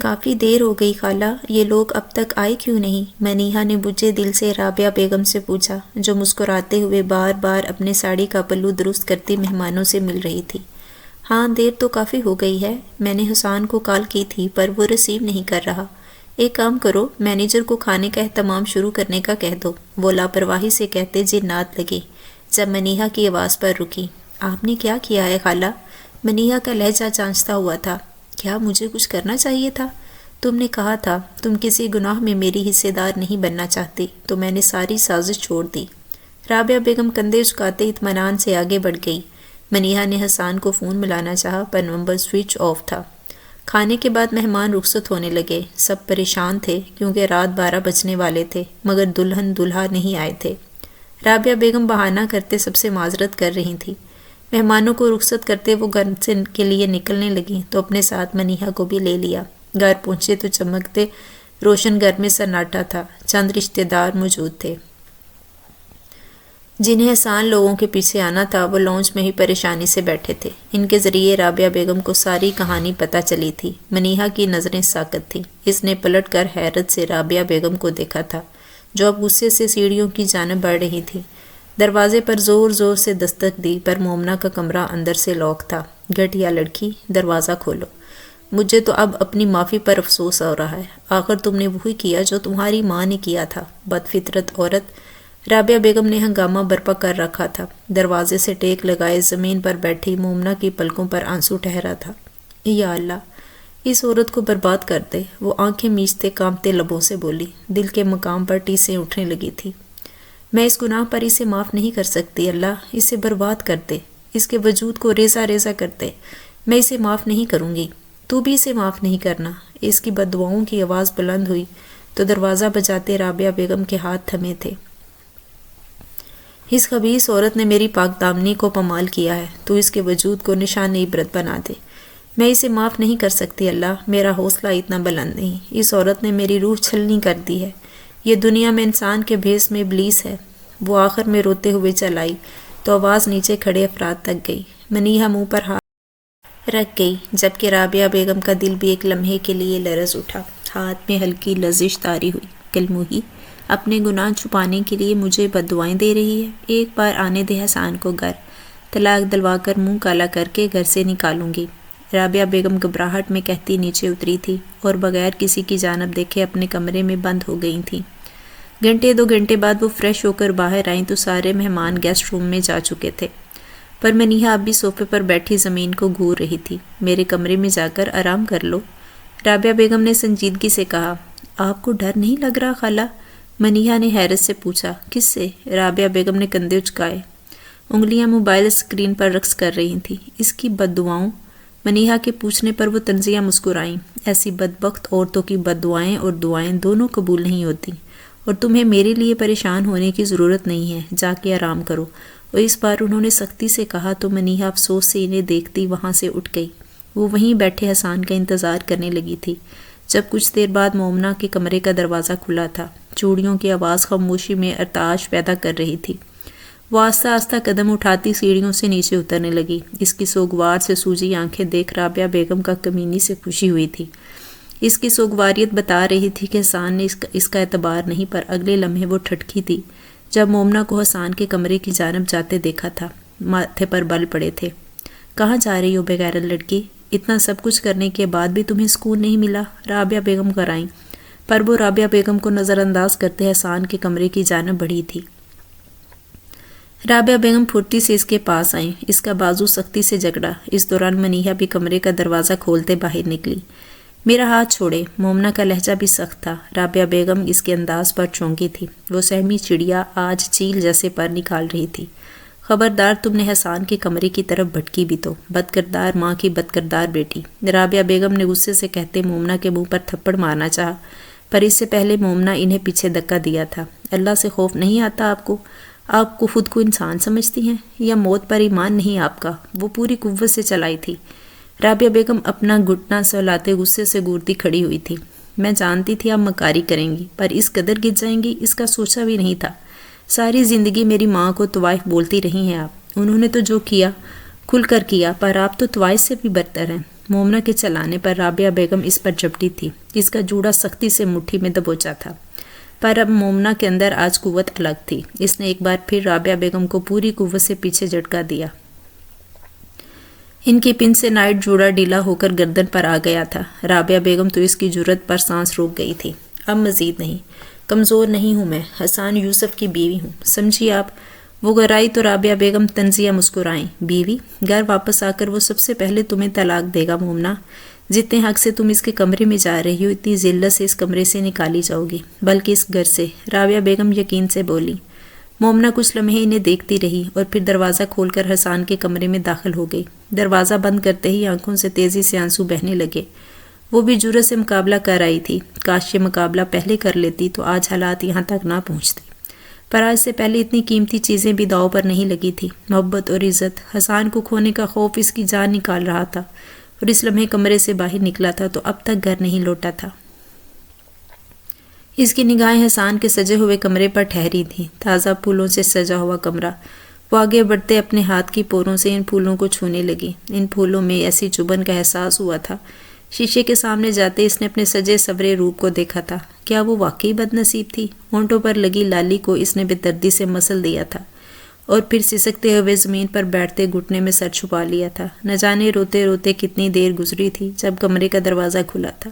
کافی دیر ہو گئی خالہ، یہ لوگ اب تک آئے کیوں نہیں؟ منیہا نے بجھے دل سے رابعہ بیگم سے پوچھا، جو مسکراتے ہوئے بار بار اپنے ساڑی کا پلو درست کرتی مہمانوں سے مل رہی تھی۔ ہاں، دیر تو کافی ہو گئی ہے۔ میں نے حسان کو کال کی تھی پر وہ ریسیو نہیں کر رہا۔ ایک کام کرو، مینیجر کو کھانے کا اہتمام شروع کرنے کا کہہ دو، وہ لاپرواہی سے کہتے جنات لگے جب منیہا کی آواز پر رکی۔ آپ نے کیا کیا ہے خالہ؟ منیہا کا لہجہ چانچتا ہوا تھا۔ کیا مجھے کچھ کرنا چاہیے تھا؟ تم نے کہا تھا تم کسی گناہ میں میری حصے دار نہیں بننا چاہتی، تو میں نے ساری سازش چھوڑ دی۔ رابعہ بیگم کندھے جھکاتے اطمینان سے آگے بڑھ گئی۔ منیہا نے حسان کو فون ملانا چاہا پر نمبر سوئچ آف تھا۔ کھانے کے بعد مہمان رخصت ہونے لگے۔ سب پریشان تھے کیونکہ رات 12 بجنے والے تھے، مگر دلہن دولہا نہیں آئے تھے۔ رابعہ بیگم بہانہ کرتے سب سے معذرت کر رہی تھیں۔ مہمانوں کو رخصت کرتے وہ گھر سے کے لیے نکلنے لگیں تو اپنے ساتھ منیہا کو بھی لے لیا۔ گھر پہنچے تو چمکتے روشن گھر میں سناٹا تھا۔ چند رشتہ دار موجود تھے جنہیں حسان لوگوں کے پیچھے آنا تھا، وہ لانچ میں ہی پریشانی سے بیٹھے تھے۔ ان کے ذریعے رابعہ بیگم کو ساری کہانی پتہ چلی تھی۔ منیہا کی نظریں ساکت تھیں۔ اس نے پلٹ کر حیرت سے رابعہ بیگم کو دیکھا تھا، جو اب غصے سے سیڑھیوں کی جانب بڑھ رہی تھی۔ دروازے پر زور زور سے دستک دی پر مومنہ کا کمرہ اندر سے لاک تھا۔ گھٹیا لڑکی، دروازہ کھولو۔ مجھے تو اب اپنی معافی پر افسوس ہو رہا ہے۔ آخر تم نے وہی کیا جو تمہاری ماں نے کیا تھا، بد فطرت عورت۔ رابعہ بیگم نے ہنگامہ برپا کر رکھا تھا۔ دروازے سے ٹیک لگائے زمین پر بیٹھی مومنہ کی پلکوں پر آنسو ٹھہرا تھا۔ یا اللہ، اس عورت کو برباد کر دے، وہ آنکھیں میچتے کانپتے لبوں سے بولی۔ دل کے مقام پر ٹیسیں اٹھنے لگی تھی۔ میں اس گناہ پر اسے معاف نہیں کر سکتی اللہ، اسے برباد کر دے، اس کے وجود کو ریزہ ریزہ کر دے۔ میں اسے معاف نہیں کروں گی، تو بھی اسے معاف نہیں کرنا۔ اس کی بد دعاؤں کی آواز بلند ہوئی تو دروازہ بجاتے رابعہ بیگم کے ہاتھ تھمے تھے۔ اس خبیث عورت نے میری پاک دامنی کو پامال کیا ہے، تو اس کے وجود کو نشان عبرت بنا دے۔ میں اسے معاف نہیں کر سکتی اللہ، میرا حوصلہ اتنا بلند نہیں۔ اس عورت نے میری روح چھلنی کر دی ہے۔ یہ دنیا میں انسان کے بھیس میں ابلیس ہے۔ وہ آخر میں روتے ہوئے چل آئی تو آواز نیچے کھڑے افراد تک گئی۔ منیہا منہ پر ہاتھ رکھ گئی، جبکہ رابعہ بیگم کا دل بھی ایک لمحے کے لیے لرز اٹھا۔ ہاتھ میں ہلکی لرزش طاری ہوئی۔ کلموہی، اپنے گناہ چھپانے کے لیے مجھے بد دعائیں دے رہی ہے۔ ایک بار آنے دے حسان کو گھر، طلاق دلوا کر منہ کالا کر کے گھر سے نکالوں گی۔ رابعہ بیگم گھبراہٹ میں کہتی نیچے اتری تھی اور بغیر کسی کی جانب دیکھے اپنے کمرے میں بند ہو گئی تھیں۔ گھنٹے 2 گھنٹے بعد وہ فریش ہو کر باہر آئیں تو سارے مہمان گیسٹ روم میں جا چکے تھے، پر منیہا اب بھی صوفے پر بیٹھی زمین کو گھور رہی تھی۔ میرے کمرے میں جا کر آرام کر لو، رابعہ بیگم نے سنجیدگی سے کہا۔ آپ کو ڈر نہیں لگ رہا خالہ؟ منیہا نے حیرت سے پوچھا۔ کس سے؟ رابعہ بیگم نے کندھے اچکائے، انگلیاں موبائل اسکرین پر رقص کر رہی تھیں۔ اس کی بد دعاؤں؟ منیہا کے پوچھنے پر وہ طنزیہ مسکرائیں۔ ایسی بدبخت عورتوں کی بد دعائیں اور دعائیں دونوں قبول نہیں ہوتی، اور تمہیں میرے لیے پریشان ہونے کی ضرورت نہیں ہے، جا کے آرام کرو۔ اور اس بار انہوں نے سختی سے کہا تو منیہا افسوس سے انہیں دیکھتی وہاں سے اٹھ گئی۔ وہ وہیں بیٹھے حسان کا انتظار کرنے لگی تھی، جب کچھ دیر بعد مومنہ کے کمرے کا دروازہ کھلا تھا۔ چوڑیوں کی آواز خاموشی میں ارتعاش پیدا کر رہی تھی۔ وہ آہستہ آہستہ قدم اٹھاتی سیڑھیوں سے نیچے اترنے لگی۔ اس کی سوگوار سے سوجی آنکھیں دیکھ رابعہ بیگم کا کمینی سے خوشی ہوئی تھی۔ اس کی سوگواریت بتا رہی تھی کہ حسان نے اس کا اعتبار نہیں، پر اگلے لمحے وہ ٹھٹکی تھی جب مومنہ کو حسان کے کمرے کی جانب جاتے دیکھا تھا۔ ماتھے پر بل پڑے تھے۔ کہاں جا رہی ہو بغیرت لڑکی؟ اتنا سب کچھ کرنے کے بعد بھی تمہیں سکون نہیں ملا؟ رابعہ بیگم کرائیں، پر وہ رابعہ بیگم کو نظر انداز کرتے حسان کے کمرے کی جانب بڑھی تھی۔ رابعہ بیگم پھرتی سے اس کے پاس آئیں۔ اس کا بازو سختی سے جگڑا۔ اس دوران منیہا بھی کمرے کا دروازہ کھولتے باہر نکلی۔ میرا ہاتھ چھوڑے۔ مومنہ کا لہجہ بھی سخت تھا۔ رابعہ بیگم اس کے انداز پر چونکی تھی۔ وہ سہمی چڑیا آج چیل جیسے پر نکال رہی تھی۔ خبردار، تم نے حسان کے کمرے کی طرف بھٹکی بھی تو، بد کردار ماں کی بد کردار بیٹی۔ رابعہ بیگم نے غصے سے کہتے مومنہ کے منہ پر تھپڑ مارنا چاہا، پر اس سے پہلے مومنہ انہیں پیچھے دھکا دیا تھا۔ اللہ سے خوف نہیں آتا آپ کو؟ آپ کو خود کو انسان سمجھتی ہیں، یا موت پر ایمان نہیں آپ کا؟ وہ پوری قوت سے چلائی تھی۔ رابعہ بیگم اپنا گھٹنا سہلاتے غصے سے گورتی کھڑی ہوئی تھی۔ میں جانتی تھی آپ مکاری کریں گی، پر اس قدر گر جائیں گی اس کا سوچا بھی نہیں تھا۔ ساری زندگی میری ماں کو طوائف بولتی رہی ہیں آپ، انہوں نے تو جو کیا کھل کر کیا، پر آپ تو طوائف سے بھی برتر ہیں۔ مومنہ کے چلانے پر رابعہ بیگم اس پر جپٹی تھی. اس کا جوڑا سختی سے مٹھی میں دبوچا تھا، پر اب مومنہ کے اندر آج قوت الگ تھی. اس نے ایک بار پھر رابعہ بیگم کو پوری قوت سے پیچھے جھٹکا دیا. ان کی پن سے نائٹ جوڑا ڈھیلا ہو کر گردن پر آ گیا تھا. رابعہ بیگم تو اس کی جرت پر سانس روک گئی تھی. اب مزید نہیں، کمزور نہیں ہوں میں، حسان یوسف کی بیوی ہوں، سمجھی آپ؟ وہ گرائی تو رابعہ بیگم طنزیہ مسکرائیں. بیوی؟ گھر واپس آ کر وہ سب سے پہلے تمہیں طلاق دے گا مومنہ. جتنے حق سے تم اس کے کمرے میں جا رہی ہو اتنی ذلت سے اس کمرے سے نکالی جاؤ گی، بلکہ اس گھر سے. رابعہ بیگم یقین سے بولی. مومنہ کچھ لمحے انہیں دیکھتی رہی اور پھر دروازہ کھول کر حسان کے کمرے میں داخل ہو گئی. دروازہ بند کرتے ہی آنکھوں سے تیزی سے آنسو بہنے لگے. وہ بھی جرأت سے مقابلہ کر آئی تھی. کاش یہ مقابلہ پہلے کر لیتی تو آج حالات یہاں تک نہ پہنچتے. پر آج سے پہلے اتنی قیمتی چیزیں بھی داؤ پر نہیں لگی تھی. محبت اور عزت. حسان کو کھونے کا خوف اس کی جان نکال رہا تھا اور اس لمحے کمرے سے باہر نکلا تھا تو اب تک گھر نہیں لوٹا تھا. اس کی نگاہیں حسان کے سجے ہوئے کمرے پر ٹھہری تھیں. تازہ پھولوں سے سجا ہوا کمرہ. وہ آگے بڑھتے اپنے ہاتھ کی پوروں سے ان پھولوں کو چھونے لگی. ان پھولوں میں ایسی چبھن کا احساس ہوا تھا. شیشے کے سامنے جاتے اس نے اپنے سجے سورے روپ کو دیکھا تھا. کیا وہ واقعی بد نصیب تھی؟ ہونٹوں پر لگی لالی کو اس نے بے دردی سے مسل دیا تھا اور پھر سسکتے ہوئے زمین پر بیٹھتے گھٹنے میں سر چھپا لیا تھا. نہ جانے روتے روتے کتنی دیر گزری تھی جب کمرے کا دروازہ کھلا تھا.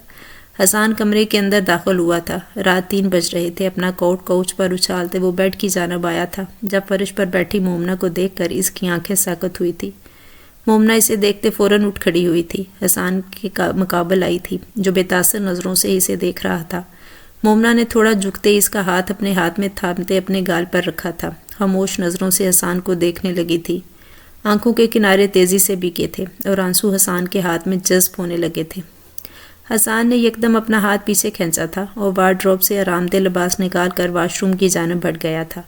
حسان کمرے کے اندر داخل ہوا تھا. رات 3 بج رہے تھے. اپنا کوٹ کوچ پر اچھالتے وہ بیڈ کی جانب آیا تھا جب فرش پر بیٹھی مومنہ کو دیکھ کر اس کی آنکھیں ساکت ہوئی تھی. مومنہ اسے دیکھتے فوراً اٹھ کھڑی ہوئی تھی. حسان کے مقابل آئی تھی جو بے تاثر نظروں سے اسے دیکھ رہا تھا. مومنہ نے تھوڑا جھکتے اس کا ہاتھ اپنے ہاتھ میں تھامتے اپنے گال پر رکھا تھا. خاموش نظروں سے حسان کو دیکھنے لگی تھی. آنکھوں کے کنارے تیزی سے بھیگے تھے اور آنسو حسان کے ہاتھ میں جذب ہونے لگے تھے. حسان نے یکدم اپنا ہاتھ پیچھے کھینچا تھا اور وارڈروب سے آرام دہ لباس نکال کر واش روم کی جانب بڑھ گیا تھا.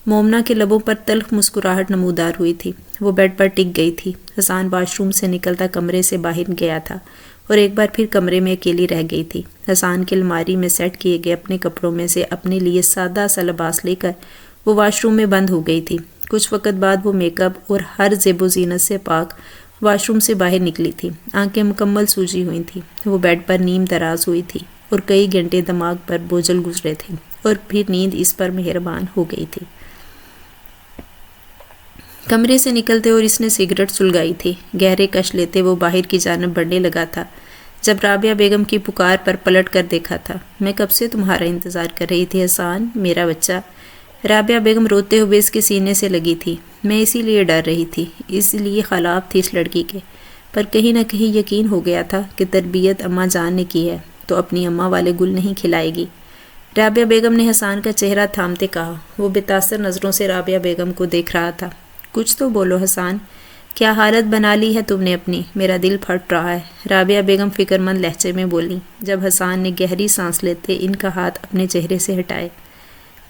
مومنہ کے لبوں پر تلخ مسکراہٹ نمودار ہوئی تھی. وہ بیڈ پر ٹک گئی تھی. حسان واش روم سے نکلتا کمرے سے باہر گیا تھا اور ایک بار پھر کمرے میں اکیلی رہ گئی تھی. حسان کی الماری میں سیٹ کیے گئے اپنے کپڑوں میں سے اپنے لیے سادہ سا لباس لے کر وہ واش روم میں بند ہو گئی تھی. کچھ وقت بعد وہ میک اپ اور ہر زیب و زینت سے پاک واش روم سے باہر نکلی تھی. آنکھیں مکمل سوجی ہوئی تھیں. وہ بیڈ پر نیم دراز ہوئی تھی اور کئی گھنٹے دماغ پر بوجھل گزرے تھے اور پھر نیند اس پر مہربان ہو گئی تھی. کمرے سے نکلتے اور اس نے سگریٹ سلگائی تھی. گہرے کش لیتے وہ باہر کی جانب بڑھنے لگا تھا جب رابعہ بیگم کی پکار پر پلٹ کر دیکھا تھا. میں کب سے تمہارا انتظار کر رہی تھی حسان، میرا بچہ. رابعہ بیگم روتے ہوئے اس کے سینے سے لگی تھی. میں اسی لیے ڈر رہی تھی، اس لیے خلاب تھی اس لڑکی کے، پر کہیں نہ کہیں یقین ہو گیا تھا کہ تربیت اماں جان نے کی ہے تو اپنی اماں والے گل نہیں کھلائے گی. رابعہ بیگم نے حسان کا چہرہ تھامتے کہا. وہ بے تاثر نظروں سے رابعہ بیگم کو دیکھ رہا تھا. کچھ تو بولو حسان، کیا حالت بنا لی ہے تم نے اپنی؟ میرا دل پھٹ رہا ہے، رابعہ بیگم فکر مند لہجے میں بولی جب حسان نے گہری سانس لیتے ان کا ہاتھ اپنے چہرے سے ہٹائے.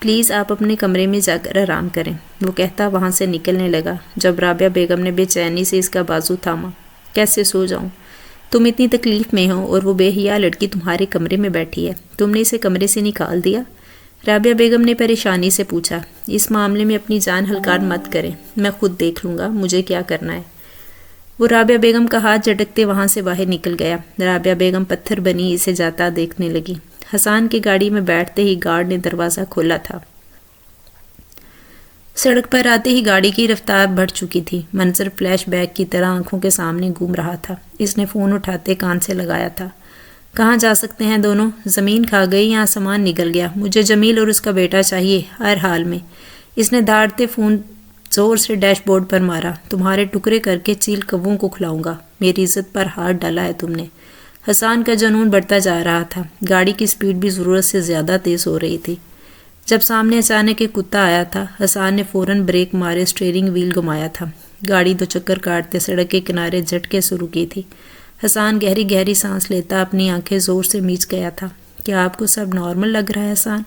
پلیز آپ اپنے کمرے میں جا کر آرام کریں، وہ کہتا وہاں سے نکلنے لگا جب رابعہ بیگم نے بے چینی سے اس کا بازو تھاما. کیسے سو جاؤں؟ تم اتنی تکلیف میں ہو اور وہ بے حیا لڑکی تمہارے کمرے میں بیٹھی ہے، تم نے اسے کمرے سے نکال دیا؟ رابعہ بیگم نے پریشانی سے پوچھا. اس معاملے میں اپنی جان ہلکار مت کریں، میں خود دیکھ لوں گا مجھے کیا کرنا ہے. وہ رابعہ بیگم کا ہاتھ جھٹکتے وہاں سے باہر نکل گیا. رابعہ بیگم پتھر بنی اسے جاتا دیکھنے لگی. حسان کی گاڑی میں بیٹھتے ہی گارڈ نے دروازہ کھولا تھا. سڑک پر آتے ہی گاڑی کی رفتار بڑھ چکی تھی. منظر فلیش بیک کی طرح آنکھوں کے سامنے گھوم رہا تھا. اس نے فون اٹھاتے کان سے لگایا تھا. کہاں جا سکتے ہیں دونوں؟ زمین کھا گئی یا آسمان نگل گیا؟ مجھے جمیل اور اس کا بیٹا چاہیے ہر حال میں. اس نے دھاڑتے فون زور سے ڈیش بورڈ پر مارا. تمہارے ٹکڑے کر کے چیل کووں کو کھلاؤں گا. میری عزت پر ہاتھ ڈالا ہے تم نے. حسان کا جنون بڑھتا جا رہا تھا. گاڑی کی سپیڈ بھی ضرورت سے زیادہ تیز ہو رہی تھی. جب سامنے اچانک ایک کتا آیا تھا حسان نے فوراً بریک مارے اسٹیئرنگ وہیل گھمایا تھا. گاڑی 2 چکر کاٹتے سڑک کے کنارے جھٹکے سے رکی تھی. حسان گہری گہری سانس لیتا اپنی آنکھیں زور سے میچ گیا تھا. کیا آپ کو سب نارمل لگ رہا ہے حسان؟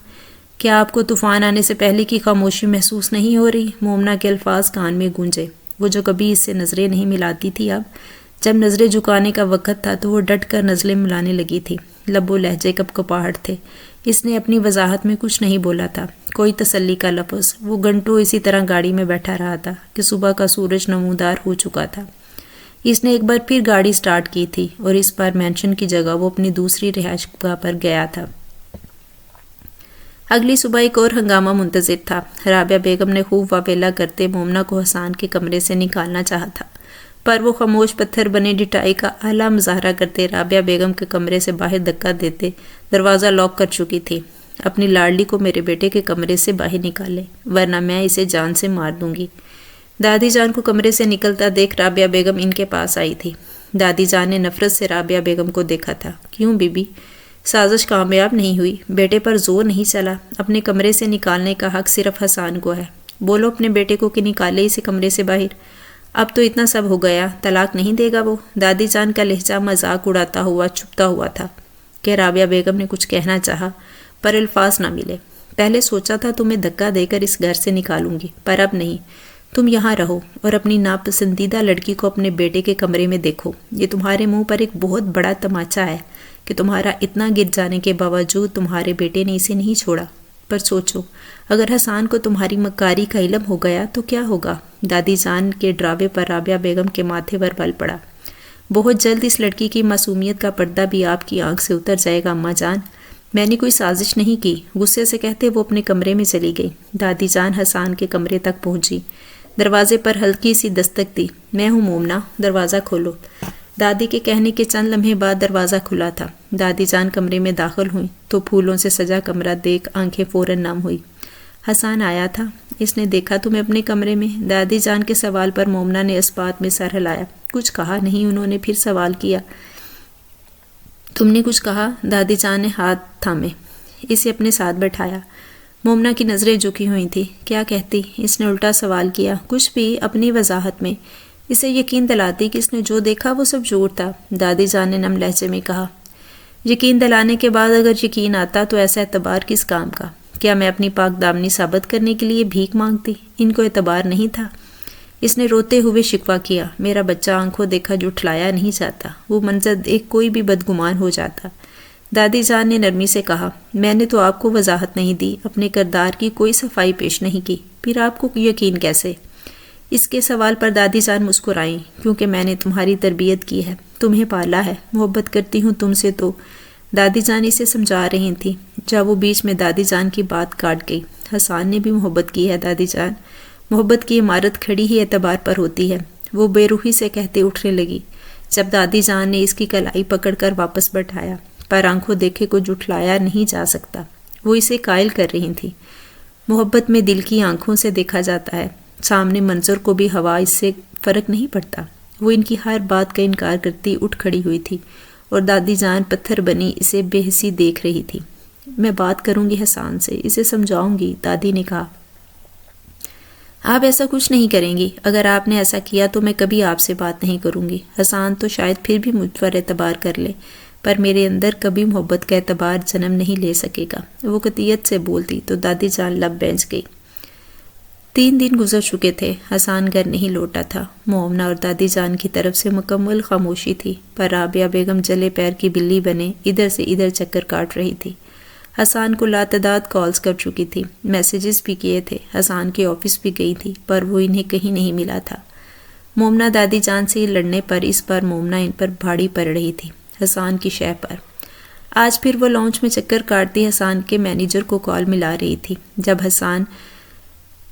کیا آپ کو طوفان آنے سے پہلے کی خاموشی محسوس نہیں ہو رہی؟ مومنہ کے الفاظ کان میں گونجے. وہ جو کبھی اس سے نظریں نہیں ملاتی تھی اب جب نظریں جھکانے کا وقت تھا تو وہ ڈٹ کر نظریں ملانے لگی تھی. لب و لہجے کپکپاہٹ تھے. اس نے اپنی وضاحت میں کچھ نہیں بولا تھا، کوئی تسلی کا لفظ. وہ گھنٹوں اسی طرح گاڑی میں بیٹھا رہا تھا کہ صبح کا سورج نمودار ہو چکا تھا. اس نے ایک بار پھر گاڑی سٹارٹ کی تھی اور اس بار مینشن کی جگہ وہ اپنی دوسری رہائش گاہ پر گیا تھا۔ اگلی صبح ایک اور ہنگامہ منتظر تھا۔ رابعہ بیگم نے خوب واویلا کرتے مومنہ کو حسان کے کمرے سے نکالنا چاہا تھا، پر وہ خاموش پتھر بنے ڈٹائی کا اعلیٰ مظاہرہ کرتے رابعہ بیگم کے کمرے سے باہر دھکا دیتے دروازہ لاک کر چکی تھی۔ اپنی لاڈلی کو میرے بیٹے کے کمرے سے باہر نکالے، ورنہ میں اسے جان سے مار دوں گی۔ دادی جان کو کمرے سے نکلتا دیکھ رابعہ بیگم ان کے پاس آئی تھی۔ دادی جان نے نفرت سے رابعہ بیگم کو دیکھا تھا۔ کیوں بی بی؟ سازش کامیاب نہیں ہوئی، بیٹے پر زور نہیں چلا، اپنے کمرے سے نکالنے کا حق صرف حسان کو ہے۔ بولو اپنے بیٹے کو کہ نکالے اسے کمرے سے باہر۔ اب تو اتنا سب ہو گیا، طلاق نہیں دے گا وہ؟ دادی جان کا لہجہ مذاق اڑاتا ہوا چھپتا ہوا تھا کہ رابعہ بیگم نے کچھ کہنا چاہا پر الفاظ نہ ملے۔ پہلے سوچا تھا تمہیں دھکا دے کر اس گھر سے نکالوں گی، پر اب نہیں۔ تم یہاں رہو اور اپنی ناپسندیدہ لڑکی کو اپنے بیٹے کے کمرے میں دیکھو۔ یہ تمہارے منہ پر ایک بہت بڑا تماچا ہے کہ تمہارا اتنا گر جانے کے باوجود تمہارے بیٹے نے اسے نہیں چھوڑا۔ پر سوچو، اگر حسان کو تمہاری مکاری کا علم ہو گیا تو کیا ہوگا؟ دادی جان کے ڈراوے پر رابعہ بیگم کے ماتھے پر بل پڑا۔ بہت جلد اس لڑکی کی معصومیت کا پردہ بھی آپ کی آنکھ سے اتر جائے گا اماں جان۔ میں نے کوئی سازش نہیں کی، غصے سے کہتے وہ اپنے کمرے میں چلی گئی۔ دادی جان حسان کے کمرے تک پہنچی، دروازے پر ہلکی سی دستک دی۔ میں ہوں مومنہ، دروازہ کھولو۔ دادی کے کہنے کے چند لمحے بعد دروازہ کھلا تھا۔ دادی جان کمرے میں داخل ہوئیں تو پھولوں سے سجا کمرہ دیکھ آنکھیں فوراً نم ہوئی۔ حسان آیا تھا، اس نے دیکھا تمہیں اپنے کمرے میں؟ دادی جان کے سوال پر مومنہ نے اس بات میں سر ہلایا۔ کچھ کہا نہیں، انہوں نے پھر سوال کیا۔ تم نے کچھ کہا؟ دادی جان نے ہاتھ تھامے اسے اپنے ساتھ بٹھایا۔ مومنہ کی نظریں جھکی ہوئی تھی۔ کیا کہتی؟ اس نے الٹا سوال کیا۔ کچھ بھی، اپنی وضاحت میں اسے یقین دلاتی کہ اس نے جو دیکھا وہ سب جھوٹ تھا۔ دادی جان نے نم لہجے میں کہا۔ یقین دلانے کے بعد اگر یقین آتا تو ایسا اعتبار کس کام کا؟ کیا میں اپنی پاک دامنی ثابت کرنے کے لیے بھیک مانگتی؟ ان کو اعتبار نہیں تھا۔ اس نے روتے ہوئے شکوہ کیا۔ میرا بچہ آنکھوں دیکھا جھٹلایا نہیں جاتا، وہ منظر دیکھ کوئی بھی بدگمان ہو جاتا۔ دادی جان نے نرمی سے کہا۔ میں نے تو آپ کو وضاحت نہیں دی، اپنے کردار کی کوئی صفائی پیش نہیں کی، پھر آپ کو یقین کیسے؟ اس کے سوال پر دادی جان مسکرائیں۔ کیونکہ میں نے تمہاری تربیت کی ہے، تمہیں پالا ہے، محبت کرتی ہوں تم سے تو۔ دادی جان اسے سمجھا رہی تھیں جب وہ بیچ میں دادی جان کی بات کاٹ گئی۔ حسان نے بھی محبت کی ہے دادی جان، محبت کی عمارت کھڑی ہی اعتبار پر ہوتی ہے۔ وہ بے روحی سے کہتے اٹھنے لگی جب دادی جان نے اس کی کلائی پکڑ کر واپس بٹھایا۔ پر آنکھوں دیکھے کو جھٹلایا نہیں جا سکتا، وہ اسے قائل کر رہی تھی۔ محبت میں دل کی آنکھوں سے دیکھا جاتا ہے، سامنے منظر کو بھی ہوا اس سے فرق نہیں پڑتا۔ وہ ان کی ہر بات کا انکار کرتی اٹھ کھڑی ہوئی تھی اور دادی جان پتھر بنی اسے بے حسی دیکھ رہی تھی۔ میں بات کروں گی حسان سے، اسے سمجھاؤں گی، دادی نے کہا۔ آپ ایسا کچھ نہیں کریں گی، اگر آپ نے ایسا کیا تو میں کبھی آپ سے بات نہیں کروں گی۔ حسان تو شاید پھر بھی مجھ پر اعتبار کر لے، پر میرے اندر کبھی محبت کا اعتبار جنم نہیں لے سکے گا۔ وہ قطعیت سے بولتی تو دادی جان لب بینچ گئی۔ 3 دن گزر چکے تھے، حسان گھر نہیں لوٹا تھا۔ مومنہ اور دادی جان کی طرف سے مکمل خاموشی تھی، پر رابعہ بیگم جلے پیر کی بلی بنے ادھر سے ادھر چکر کاٹ رہی تھی۔ حسان کو لاتعداد کالز کر چکی تھی، میسیجز بھی کیے تھے، حسان کے آفس بھی گئی تھی، پر وہ انہیں کہیں نہیں ملا تھا۔ مومنہ دادی جان سے لڑنے پر اس بار مومنہ ان پر بھاڑی پڑ رہی تھی، حسان کی شے پر۔ آج پھر وہ لانچ میں چکر کاٹتی حسان کے مینیجر کو کال ملا رہی تھی جب حسان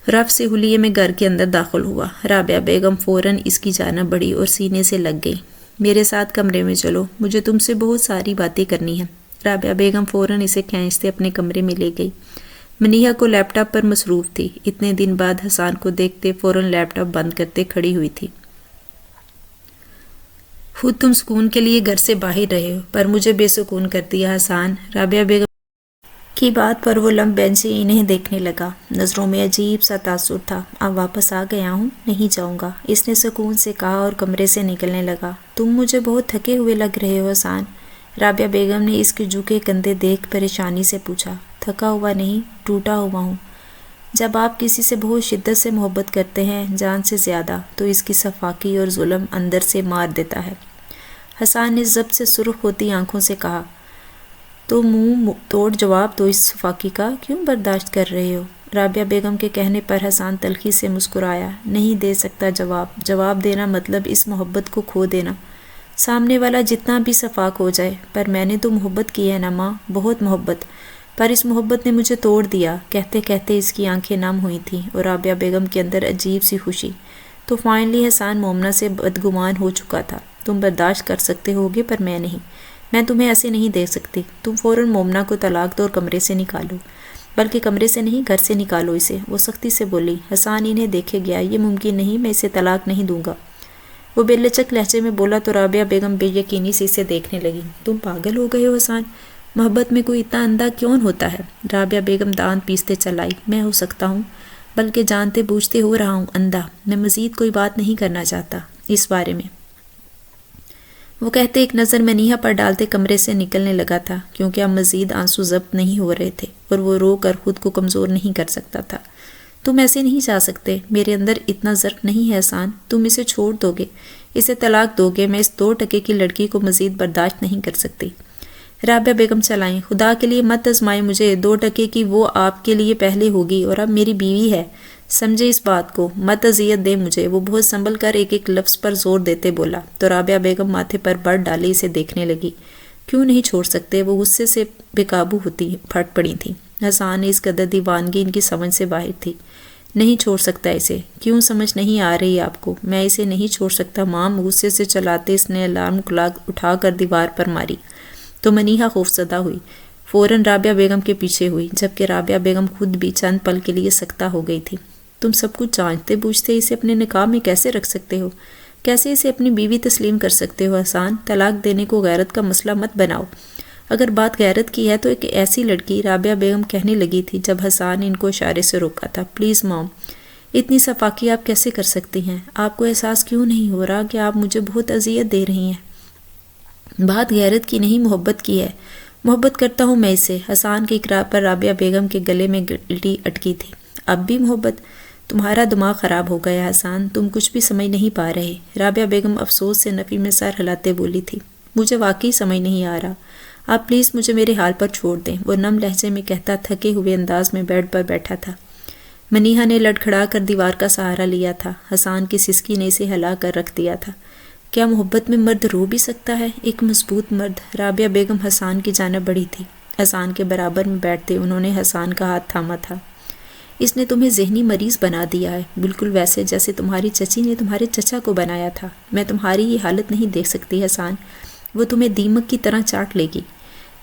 رف سے حلیے میں گھر کے اندر داخل ہوا۔ رابعہ بیگم فوراً اس کی جانب بڑھی اور سینے سے لگ گئی۔ میرے ساتھ کمرے میں چلو، مجھے تم سے بہت ساری باتیں کرنی ہیں۔ رابعہ بیگم فوراً اسے کھینچتے اپنے کمرے میں لے گئی۔ منیہا کو لیپ ٹاپ پر مصروف تھی، اتنے دن بعد حسان کو دیکھتے فوراً لیپ ٹاپ بند کرتے کھڑی ہوئی تھی۔ خود تم سکون کے لیے گھر سے باہر رہے ہو، پر مجھے بے سکون کر دیا حسان۔ رابعہ بیگم کی بات پر وہ لمب بینچ سے انہیں دیکھنے لگا، نظروں میں عجیب سا تاثر تھا۔ اب واپس آ گیا ہوں، نہیں جاؤں گا، اس نے سکون سے کہا اور کمرے سے نکلنے لگا۔ تم مجھے بہت تھکے ہوئے لگ رہے ہو حسان، رابعہ بیگم نے اس کے جھکے کندھے دیکھ پریشانی سے پوچھا۔ تھکا ہوا نہیں، ٹوٹا ہوا ہوں۔ جب آپ کسی سے بہت شدت سے محبت کرتے ہیں، جان سے زیادہ، تو اس کی صفاقی اور ظلم اندر سے مار دیتا ہے۔ حسان نے ضبط سے سرخ ہوتی آنکھوں سے کہا۔ تو منہ توڑ جواب دو اس صفاقی کا، کیوں برداشت کر رہے ہو؟ رابعہ بیگم کے کہنے پر حسان تلخی سے مسکرایا۔ نہیں دے سکتا جواب دینا مطلب اس محبت کو کھو دینا، سامنے والا جتنا بھی شفاق ہو جائے، پر میں نے تو محبت کی ہے نا ماں، بہت محبت، پر اس محبت نے مجھے توڑ دیا۔ کہتے کہتے اس کی آنکھیں نم ہوئی تھیں اور رابعہ بیگم کے اندر عجیب سی خوشی۔ تو فائنلی حسان مومنہ سے بدگمان ہو چکا تھا۔ تم برداشت کر سکتے ہوگے پر میں نہیں، میں تمہیں ایسے نہیں دیکھ سکتی۔ تم فوراً مومنہ کو طلاق دو اور کمرے سے نکالو، بلکہ کمرے سے نہیں گھر سے نکالو اسے، وہ سختی سے بولی۔ حسان انہیں دیکھے گیا۔ یہ ممکن نہیں، میں اسے طلاق نہیں دوں گا، وہ بے لچک لہجے میں بولا تو رابعہ بیگم بے یقینی سے اسے دیکھنے لگی۔ تم پاگل ہو گئے ہو حسان، محبت میں کوئی اتنا اندھا کیوں ہوتا ہے؟ رابعہ بیگم دانت پیستے چل آئی۔ میں ہو سکتا ہوں، بلکہ جانتے بوجھتے ہو رہا ہوں اندھا۔ میں مزید کوئی بات نہیں کرنا چاہتا اس بارے میں، وہ کہتے ایک نظر منیہا پر ڈالتے کمرے سے نکلنے لگا تھا، کیونکہ اب مزید آنسو ضبط نہیں ہو رہے تھے اور وہ رو کر خود کو کمزور نہیں کر سکتا تھا۔ تم ایسے نہیں جا سکتے، میرے اندر اتنا ضرف نہیں ہے احسان، تم اسے چھوڑ دو گے، اسے طلاق دو گے، میں اس 2 ٹکے کی لڑکی کو مزید برداشت نہیں کر سکتی۔ رابعہ بیگم چلائیں، خدا کے لیے مت آزمائیں مجھے، 2 ٹکے کی وہ آپ کے لیے پہلے ہوگی اور اب میری بیوی ہے، سمجھے اس بات کو، مت اذیت دے مجھے۔ وہ بہت سنبھل کر ایک ایک لفظ پر زور دیتے بولا تو رابعہ بیگم ماتھے پر بر ڈالے اسے دیکھنے لگی۔ کیوں نہیں چھوڑ سکتے؟ وہ غصے سے بے قابو ہوتی پھٹ پڑی تھیں۔ حسان نے اس قدر دیوانگی ان کی سمجھ سے باہر تھی۔ نہیں چھوڑ سکتا اسے، کیوں سمجھ نہیں آ رہی آپ کو؟ میں اسے نہیں چھوڑ سکتا مام، غصے سے چلاتے اس نے الارم کلاک اٹھا کر دیوار پر ماری تو منیہا خوفزدہ ہوئی، فوراً رابعہ بیگم کے پیچھے ہوئی، جبکہ رابعہ بیگم خود بھی چند پل کے لیے سکتہ ہو گئی تھی۔ تم سب کچھ جانتے بوجھتے اسے اپنے نکاح میں کیسے رکھ سکتے ہو؟ کیسے اسے اپنی بیوی تسلیم کر سکتے ہو؟ حسان، طلاق دینے کو غیرت کا مسئلہ مت بناؤ۔ اگر بات غیرت کی ہے تو ایک ایسی لڑکی، رابعہ بیگم کہنے لگی تھی جب حسان نے ان کو اشارے سے روکا تھا، پلیز مام، اتنی صفاقی آپ کیسے کر سکتی ہیں؟ آپ کو احساس کیوں نہیں ہو رہا کہ آپ مجھے بہت اذیت دے رہی ہیں؟ بات غیرت کی نہیں، محبت کی ہے۔ محبت کرتا ہوں میں اسے۔ حسان کے اقرار پر رابعہ بیگم کے گلے میں گلٹی اٹکی تھی۔ اب بھی محبت؟ تمہارا دماغ خراب ہو گیا حسان، تم کچھ بھی سمجھ نہیں پا رہے۔ رابعہ بیگم افسوس سے نفی میں سر ہلاتے بولی تھی، مجھے واقعی سمجھ نہیں آ رہا، آپ پلیز مجھے میرے حال پر چھوڑ دیں، وہ نم لہجے میں کہتا تھکے ہوئے انداز میں بیڈ پر بیٹھا تھا۔ منیہا نے لڑکھڑا کر دیوار کا سہارا لیا تھا، حسان کی سسکی نے اسے ہلا کر رکھ دیا تھا۔ کیا محبت میں مرد رو بھی سکتا ہے؟ ایک مضبوط مرد؟ رابعہ بیگم حسان کی جانب بڑھی تھی، حسان کے برابر میں بیٹھتے انہوں نے حسان کا ہاتھ تھاما تھا۔ اس نے تمہیں ذہنی مریض بنا دیا ہے، بالکل ویسے جیسے تمہاری چچی نے تمہارے چچا کو بنایا تھا۔ میں تمہاری یہ حالت نہیں دیکھ سکتی حسان، وہ تمہیں دیمک کی طرح چاٹ لے گی،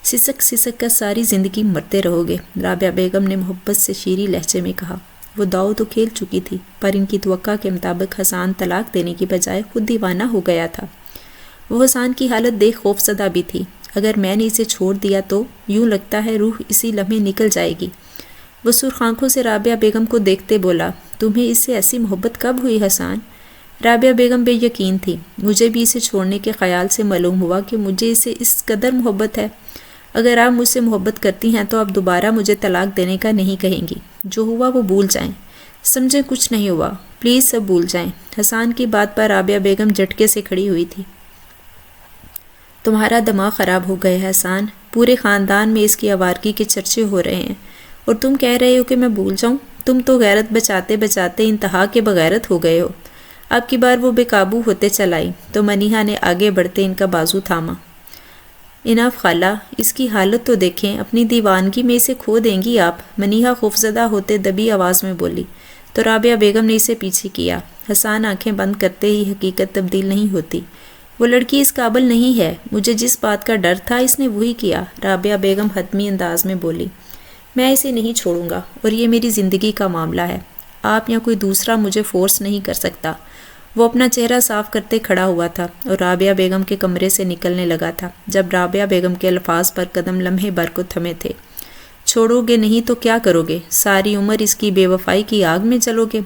سسک سسک کر ساری زندگی مرتے رہو گے، رابعہ بیگم نے محبت سے شیریں لہجے میں کہا۔ وہ داؤ تو کھیل چکی تھی، پر ان کی توقع کے مطابق حسان طلاق دینے کی بجائے خود دیوانہ ہو گیا تھا۔ وہ حسان کی حالت دیکھ خوفزدہ بھی تھی۔ اگر میں نے اسے چھوڑ دیا تو یوں لگتا ہے روح اسی لمحے نکل جائے گی۔ وہ سرخ آنکھوں سے رابعہ بیگم کو دیکھتے بولا، تمہیں اس سے ایسی محبت کب ہوئی حسان؟ رابعہ بیگم بے یقین تھی۔ مجھے بھی اسے چھوڑنے کے خیال سے معلوم ہوا کہ مجھے اسے اس قدر محبت ہے۔ اگر آپ مجھ سے محبت کرتی ہیں تو آپ دوبارہ مجھے طلاق دینے کا نہیں کہیں گی۔ جو ہوا وہ بھول جائیں، سمجھیں کچھ نہیں ہوا، پلیز سب بھول جائیں۔ حسان کی بات پر رابعہ بیگم جھٹکے سے کھڑی ہوئی تھی۔ تمہارا دماغ خراب ہو گیا ہے حسان، پورے خاندان میں اس کی آوارگی کے چرچے ہو رہے ہیں اور تم کہہ رہے ہو کہ میں بھول جاؤں؟ تم تو غیرت بچاتے بچاتے انتہا کے بغیرت ہو گئے ہو۔ اب کی بار وہ بے قابو ہوتے چل آئی تو منیہا نے آگے بڑھتے ان کا بازو تھاما۔ اناف خالہ، اس کی حالت تو دیکھیں، اپنی دیوانگی میں اسے کھو دیں گی آپ، منیہا خوفزدہ ہوتے دبی آواز میں بولی تو رابعہ بیگم نے اسے پیچھے کیا۔ حسان آنکھیں بند کرتے ہی حقیقت تبدیل نہیں ہوتی، وہ لڑکی اس قابل نہیں ہے، مجھے جس بات کا ڈر تھا اس نے وہی کیا، رابعہ بیگم حتمی انداز میں بولی۔ میں اسے نہیں چھوڑوں گا اور یہ میری زندگی کا معاملہ ہے، آپ یا کوئی دوسرا مجھے فورس نہیں کر سکتا۔ وہ اپنا چہرہ صاف کرتے کھڑا ہوا تھا اور رابعہ بیگم کے کمرے سے نکلنے لگا تھا جب رابعہ بیگم کے الفاظ پر قدم لمحے بھر کو تھمے تھے۔ چھوڑو گے نہیں تو کیا کرو گے؟ ساری عمر اس کی بے وفائی کی آگ میں جلو گے؟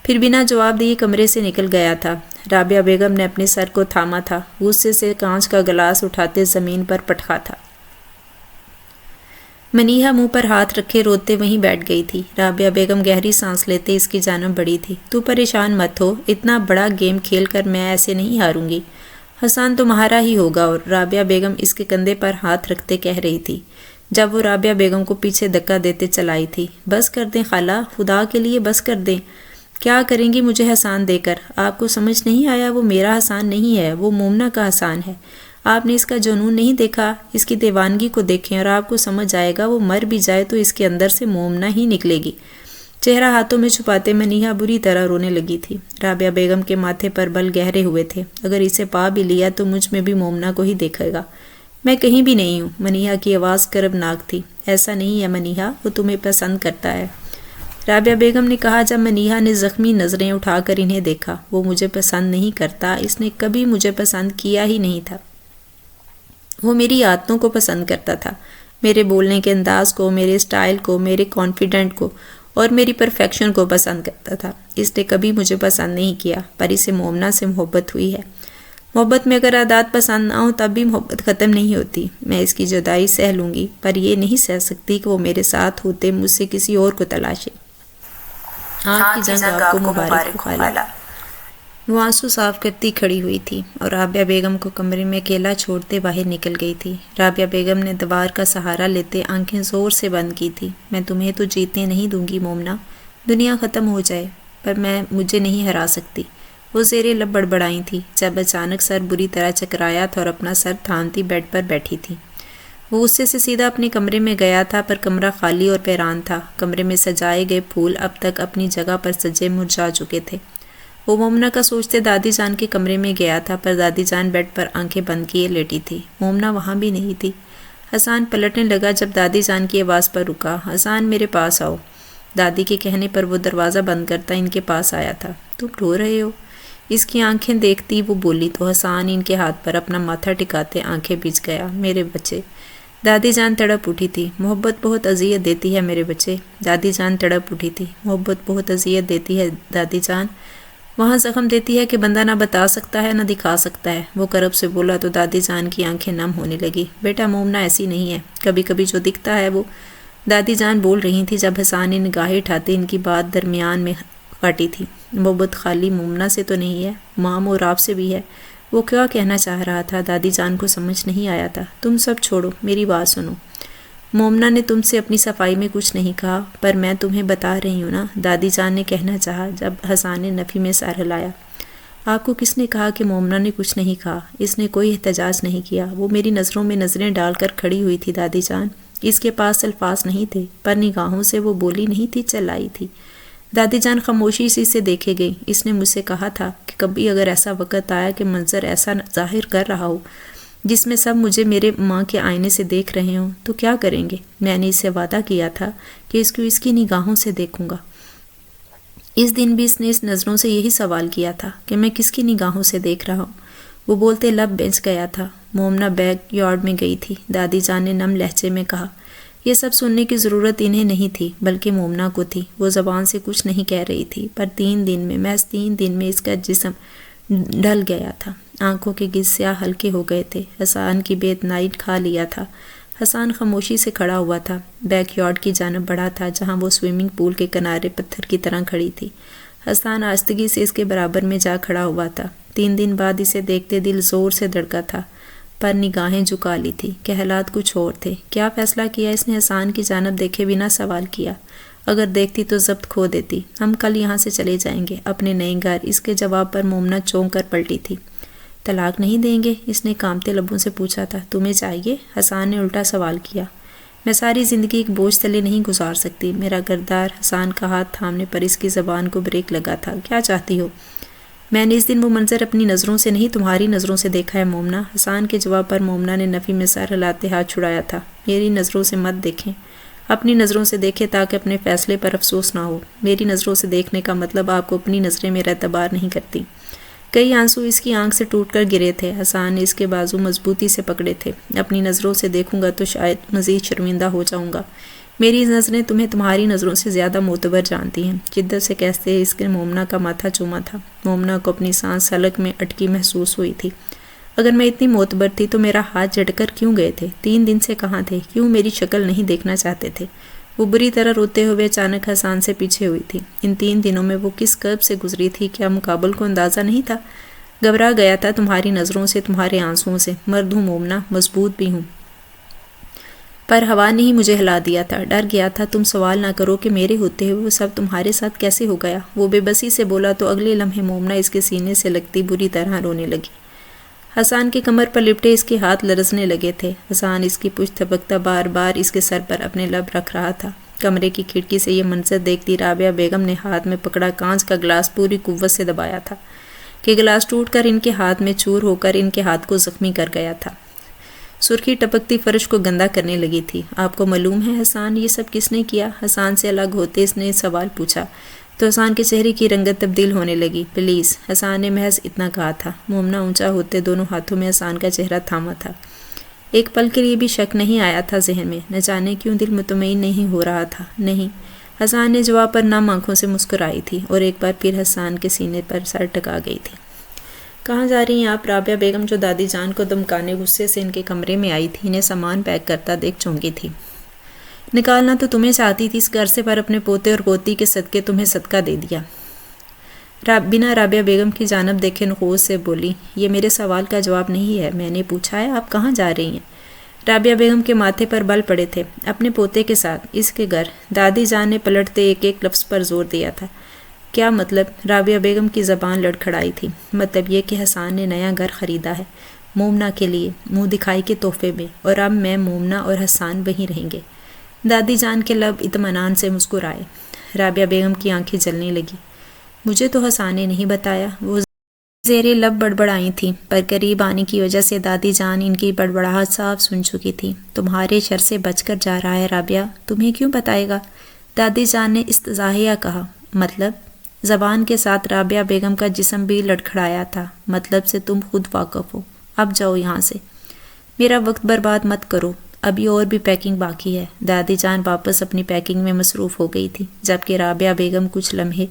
پھر بنا جواب دیے کمرے سے نکل گیا تھا۔ رابعہ بیگم نے اپنے سر کو تھاما تھا، غصے سے کانچ کا گلاس اٹھاتے زمین پر پٹکا تھا۔ منیہا منہ پر ہاتھ رکھے روتے وہیں بیٹھ گئی تھی۔ رابعہ بیگم گہری سانس لیتے اس کی جانب بڑھی تھی۔ تو پریشان مت ہو، اتنا بڑا گیم کھیل کر میں ایسے نہیں ہاروں گی، حسان تمہارا ہی ہوگا۔ اور رابعہ بیگم اس کے کندھے پر ہاتھ رکھتے کہہ رہی تھی، جب وہ رابعہ بیگم کو پیچھے دھکا دیتے چلائی تھی۔ بس کر دیں خالہ، خدا کے لیے بس کر دیں۔ کیا کریں گی مجھے حسان دے کر؟ آپ کو سمجھ نہیں آیا؟ وہ میرا حسان نہیں ہے، وہ مومنہ کا حسان ہے۔ آپ نے اس کا جنون نہیں دیکھا؟ اس کی دیوانگی کو دیکھیں اور آپ کو سمجھ آئے گا، وہ مر بھی جائے تو اس کے اندر سے مومنہ ہی نکلے گی۔ چہرہ ہاتھوں میں چھپاتے منیہا بری طرح رونے لگی تھی۔ رابعہ بیگم کے ماتھے پر بل گہرے ہوئے تھے۔ اگر اسے پا بھی لیا تو مجھ میں بھی مومنہ کو ہی دیکھے گا۔ میں کہیں بھی نہیں ہوں۔ منیہا کی آواز کربناک تھی۔ ایسا نہیں ہے منیہا، وہ تمہیں پسند کرتا ہے، رابعہ بیگم نے کہا جب منیہا نے زخمی نظریں اٹھا کر انہیں دیکھا۔ وہ مجھے پسند نہیں کرتا، اس نے کبھی مجھے پسند کیا ہی نہیں تھا۔ وہ میری عادتوں کو پسند کرتا تھا، میرے بولنے کے انداز کو، میرے اسٹائل کو، میرے کانفیڈنٹ کو اور میری پرفیکشن کو پسند کرتا تھا۔ اس نے کبھی مجھے پسند نہیں کیا، پر اسے مومنہ سے محبت ہوئی ہے۔ محبت میں اگر عادات پسند نہ ہوں تب بھی محبت ختم نہیں ہوتی۔ میں اس کی جدائی سہ لوں گی، پر یہ نہیں سہ سکتی کہ وہ میرے ساتھ ہوتے مجھ سے کسی اور کو تلاشے۔ آپ کی جنگ آپ کو مبارک ہو خالہ۔ وہ آنسو صاف کرتی کھڑی ہوئی تھی اور رابعہ بیگم کو کمرے میں اکیلا چھوڑتے باہر نکل گئی تھی۔ رابعہ بیگم نے دیوار کا سہارا لیتے آنکھیں زور سے بند کی تھی۔ میں تمہیں تو جیتنے نہیں دوں گی مومنہ، دنیا ختم ہو جائے پر مجھے نہیں ہرا سکتی۔ وہ زیر لب بڑبڑائی تھی جب اچانک سر بری طرح چکرایا تھا اور اپنا سر تھامتی بیڈ پر بیٹھی تھی۔ وہ غصے سے سیدھا اپنے کمرے میں گیا تھا پر کمرہ خالی اور ویران تھا۔ کمرے میں سجائے گئے پھول اب تک اپنی جگہ پر سجے مرجھا چکے تھے۔ وہ مومنہ کا سوچتے دادی جان کے کمرے میں گیا تھا پر دادی جان بیڈ پر آنکھیں بند کیے لیٹی تھی۔ مومنہ وہاں بھی نہیں تھی۔ حسان پلٹنے لگا جب دادی جان کی آواز پر رکا۔ حسان میرے پاس آؤ۔ دادی کے کہنے پر وہ دروازہ بند کرتا ان کے پاس آیا تھا۔ تم رو رہے ہو؟ اس کی آنکھیں دیکھتی وہ بولی تو حسان ان کے ہاتھ پر اپنا ماتھا ٹکاتے آنکھیں بھیج گیا۔ میرے بچے، دادی جان تڑپ اٹھی تھی۔ محبت بہت اذیت دیتی ہے میرے بچے۔ دادی جان تڑپ اٹھی تھی۔ محبت بہت اذیت دیتی ہے دادی جان، وہاں زخم دیتی ہے کہ بندہ نہ بتا سکتا ہے نہ دکھا سکتا ہے۔ وہ کرب سے بولا تو دادی جان کی آنکھیں نم ہونے لگی۔ بیٹا مومنہ ایسی نہیں ہے، کبھی کبھی جو دکھتا ہے وہ، دادی جان بول رہی تھی جب حسان نے نگاہیں اٹھاتے ان کی بات درمیان میں کاٹی تھی۔ محبت خالی مومنہ سے تو نہیں ہے، مام اور آپ سے بھی ہے۔ وہ کیا کہنا چاہ رہا تھا دادی جان کو سمجھ نہیں آیا تھا۔ تم سب چھوڑو، میری بات سنو۔ مومنہ نے تم سے اپنی صفائی میں کچھ نہیں کہا پر میں تمہیں بتا رہی ہوں نا، دادی جان نے کہنا چاہا جب حسان نے نفی میں سر ہلایا۔ آپ کو کس نے کہا کہ مومنہ نے کچھ نہیں کہا؟ اس نے کوئی احتجاج نہیں کیا۔ وہ میری نظروں میں نظریں ڈال کر کھڑی ہوئی تھی دادی جان۔ اس کے پاس الفاظ نہیں تھے پر نگاہوں سے وہ بولی نہیں تھی، چلائی تھی۔ دادی جان خاموشی سے دیکھے گئی۔ اس نے مجھ سے کہا تھا کہ کبھی اگر ایسا وقت آیا کہ منظر ایسا ظاہر کر رہا ہو جس میں سب مجھے میرے ماں کے آئینے سے دیکھ رہے ہوں تو کیا کریں گے؟ میں نے اسے وعدہ کیا تھا کہ اس کو اس کی نگاہوں سے دیکھوں گا۔ اس دن بھی اس نے اس نظروں سے یہی سوال کیا تھا کہ میں کس کی نگاہوں سے دیکھ رہا ہوں۔ وہ بولتے لب بینچ گیا تھا۔ مومنہ بیک یارڈ میں گئی تھی، دادی جان نے نم لہجے میں کہا۔ یہ سب سننے کی ضرورت انہیں نہیں تھی بلکہ مومنہ کو تھی۔ وہ زبان سے کچھ نہیں کہہ رہی تھی پر 3 دن میں، محض 3 دن میں اس کا جسم ڈھل گیا تھا۔ آنکھوں کے گز سیاہ ہلکے ہو گئے تھے۔ حسان کی بے اتنائی کھا لیا تھا۔ حسان خاموشی سے کھڑا ہوا تھا، بیک یارڈ کی جانب بڑھا تھا جہاں وہ سوئمنگ پول کے کنارے پتھر کی طرح کھڑی تھی۔ حسان آہستگی سے اس کے برابر میں جا کھڑا ہوا تھا۔ 3 دن بعد اسے دیکھتے دل زور سے دھڑکا تھا پر نگاہیں جھکا لی تھی کہ حالات کچھ اور تھے۔ کیا فیصلہ کیا اس نے حسان کی جانب دیکھے بنا سوال کیا۔ اگر دیکھتی تو ضبط کھو دیتی۔ ہم کل یہاں سے چلے جائیں گے اپنے نئے گھر۔ اس کے جواب پر مومنہ چونک کر پلٹی تھی۔ طلاق نہیں دیں گے؟ اس نے کانپتے لبوں سے پوچھا تھا۔ تمہیں چاہیے؟ حسان نے الٹا سوال کیا۔ میں ساری زندگی ایک بوجھ تلے نہیں گزار سکتی۔ میرا گردار حسان کا ہاتھ تھامنے پر اس کی زبان کو بریک لگا تھا۔ کیا چاہتی ہو؟ میں نے اس دن وہ منظر اپنی نظروں سے نہیں تمہاری نظروں سے دیکھا ہے مومنہ۔ حسان کے جواب پر مومنہ نے نفی میں سر ہلاتے ہاتھ چھڑایا تھا۔ میری نظروں سے مت دیکھیں، اپنی نظروں سے دیکھیں تاکہ اپنے فیصلے پر افسوس نہ ہو۔ میری نظروں سے دیکھنے کا مطلب آپ کو اپنی نظریں میرا اعتبار نہیں کرتی۔ کئی آنسو اس کی آنکھ سے ٹوٹ کر گرے تھے۔ حسان نے اس کے بازو مضبوطی سے پکڑے تھے۔ اپنی نظروں سے دیکھوں گا تو شاید مزید شرمندہ ہو جاؤں گا۔ میری نظریں تمہیں تمہاری نظروں سے زیادہ معتبر جانتی ہیں، شدت سے کہتے اس کے مومنہ کا ماتھا چوما تھا۔ مومنہ کو اپنی سانس حلق میں اٹکی محسوس ہوئی تھی۔ اگر میں اتنی معتبر تھی تو میرا ہاتھ جھٹ کر کیوں گئے تھے؟ 3 دن سے کہاں تھے؟ کیوں میری شکل نہیں دیکھنا چاہتے تھے؟ وہ بری طرح روتے ہوئے اچانک حسان سے پیچھے ہوئی تھی۔ ان 3 دنوں میں وہ کس کرب سے گزری تھی کیا مقابل کو اندازہ نہیں تھا؟ گھبرا گیا تھا تمہاری نظروں سے، تمہارے آنسوؤں سے۔ مرد ہوں مومنہ، مضبوط بھی ہوں۔ پر ہوا نے ہی مجھے ہلا دیا تھا، ڈر گیا تھا تم سوال نہ کرو کہ میرے ہوتے ہوئے وہ سب تمہارے ساتھ کیسے ہو گیا۔ وہ بے بسی سے بولا تو اگلے لمحے مومنہ اس کے سینے سے لگتی بری طرح رونے لگی۔ حسان کی کمر پر لپٹے اس کے ہاتھ لرزنے لگے تھے۔ حسان اس کی پشت تھپکتا بار بار اس کے سر پر اپنے لب رکھ رہا تھا۔ کمرے کی کھڑکی سے یہ منظر دیکھتی رابعہ بیگم نے ہاتھ میں پکڑا کانچ کا گلاس پوری قوت سے دبایا تھا کہ گلاس ٹوٹ کر ان کے ہاتھ میں چور ہو کر ان کے ہاتھ کو زخمی کر گیا تھا۔ سرخی ٹپکتی فرش کو گندا کرنے لگی تھی۔ آپ کو معلوم ہے حسان یہ سب کس نے کیا؟ حسان سے الگ ہوتے اس نے سوال پوچھا تو حسان کے چہرے کی رنگت تبدیل ہونے لگی۔ پلیز، حسان نے محض اتنا کہا تھا۔ مومنہ اونچا ہوتے دونوں ہاتھوں میں حسان کا چہرہ تھاما تھا۔ ایک پل کے لیے بھی شک نہیں آیا تھا ذہن میں، نہ جانے کیوں دل مطمئن نہیں ہو رہا تھا۔ نہیں، حسان نے جواب پر نم آنکھوں سے مسکرائی تھی اور ایک بار پھر حسان کے سینے پر سر ٹکا گئی تھی۔ کہاں جا رہی ہیں آپ؟ رابعہ بیگم جو دادی جان کو دمکانے غصے سے ان کے کمرے میں آئی تھی، انہیں سامان پیک کرتا دیکھ چونکی تھی۔ نکالنا تو تمہیں چاہتی تھی اس گھر سے، پر اپنے پوتے اور پوتی کے صدقے تمہیں صدقہ دے دیا۔ بنا رابعہ بیگم کی جانب دیکھے نخوت سے بولی، یہ میرے سوال کا جواب نہیں ہے، میں نے پوچھا ہے آپ کہاں جا رہی ہیں؟ رابعہ بیگم کے ماتھے پر بل پڑے تھے۔ اپنے پوتے کے ساتھ، اس کے گھر۔ دادی جان نے پلٹتے ایک ایک لفظ پر زور دیا تھا۔ کیا مطلب؟ رابعہ بیگم کی زبان لڑکھڑائی تھی۔ مطلب یہ کہ حسان نے نیا گھر خریدا ہے مومنہ کے لیے، منہ دکھائی کے تحفے میں، اور اب میں، مومنہ اور حسان وہیں رہیں گے۔ دادی جان کے لب اطمینان سے مسکرائے۔ رابعہ بیگم کی آنکھیں جلنے لگی۔ مجھے تو حسان نے نہیں بتایا۔ وہ زیر لب بڑبڑائی تھیں، پر قریب آنے کی وجہ سے دادی جان ان کی بڑبڑاہٹ صاف سن چکی تھی۔ تمہارے شر سے بچ کر جا رہا ہے رابعہ، تمہیں کیوں بتائے گا؟ دادی جان نے استضاحیہ کہا۔ مطلب؟ زبان کے ساتھ رابعہ بیگم کا جسم بھی لڑکھڑایا تھا۔ مطلب سے تم خود واقف ہو۔ اب جاؤ یہاں سے، میرا وقت برباد مت کرو، ابھی اور بھی پیکنگ باقی ہے۔ دادی جان واپس اپنی پیکنگ میں مصروف ہو گئی تھی، جبکہ رابعہ بیگم کچھ لمحے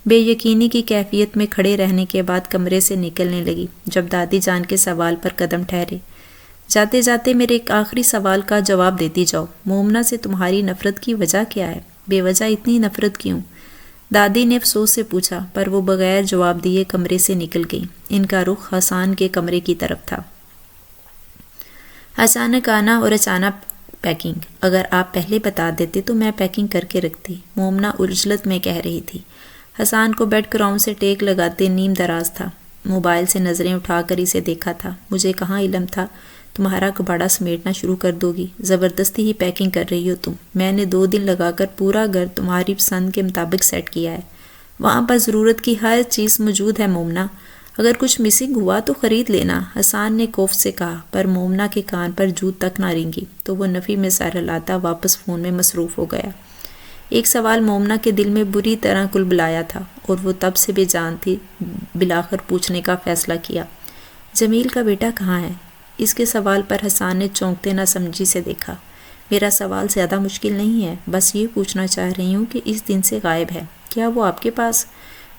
بے یقینی کی کیفیت میں کھڑے رہنے کے بعد کمرے سے نکلنے لگی۔ جب دادی جان کے سوال پر قدم ٹھہرے، جاتے جاتے میرے ایک آخری سوال کا جواب دیتی جاؤ، مومنہ سے تمہاری نفرت کی وجہ کیا ہے؟ بے وجہ اتنی نفرت کیوں؟ دادی نے افسوس سے پوچھا، پر وہ بغیر جواب دیے کمرے سے نکل گئی۔ ان کا رخ حسان کے کمرے کی طرف تھا۔ اچانک آنا اور اچانک پیکنگ، اگر آپ پہلے بتا دیتے تو میں پیکنگ کر کے رکھتی، مومنہ عجلت میں کہہ رہی تھی۔ حسان کو بیڈ گراؤنڈ سے ٹیک لگاتے نیم دراز تھا، موبائل سے نظریں اٹھا کر اسے دیکھا تھا۔ مجھے کہاں علم تھا تمہارا کباڑا سمیٹنا شروع کر دو گی، زبردستی ہی پیکنگ کر رہی ہو تم۔ میں نے 2 دن لگا کر پورا گھر تمہاری پسند کے مطابق سیٹ کیا ہے، وہاں پر ضرورت کی ہر چیز موجود ہے مومنہ، اگر کچھ مسنگ ہوا تو خرید لینا، حسان نے کوف سے کہا، پر مومنہ کے کان پر جوت تک نہ رینگی تو وہ نفی میں سر ہلاتا واپس فون میں مصروف ہو گیا۔ ایک سوال مومنہ کے دل میں بری طرح کلبلایا تھا اور وہ تب سے بے جان تھی۔ بلاخر پوچھنے کا فیصلہ کیا، جمیل کا بیٹا کہاں ہے؟ اس کے سوال پر حسان نے چونکتے نہ سمجھی سے دیکھا۔ میرا سوال زیادہ مشکل نہیں ہے، بس یہ پوچھنا چاہ رہی ہوں کہ اس دن سے غائب ہے، کیا وہ آپ کے پاس؟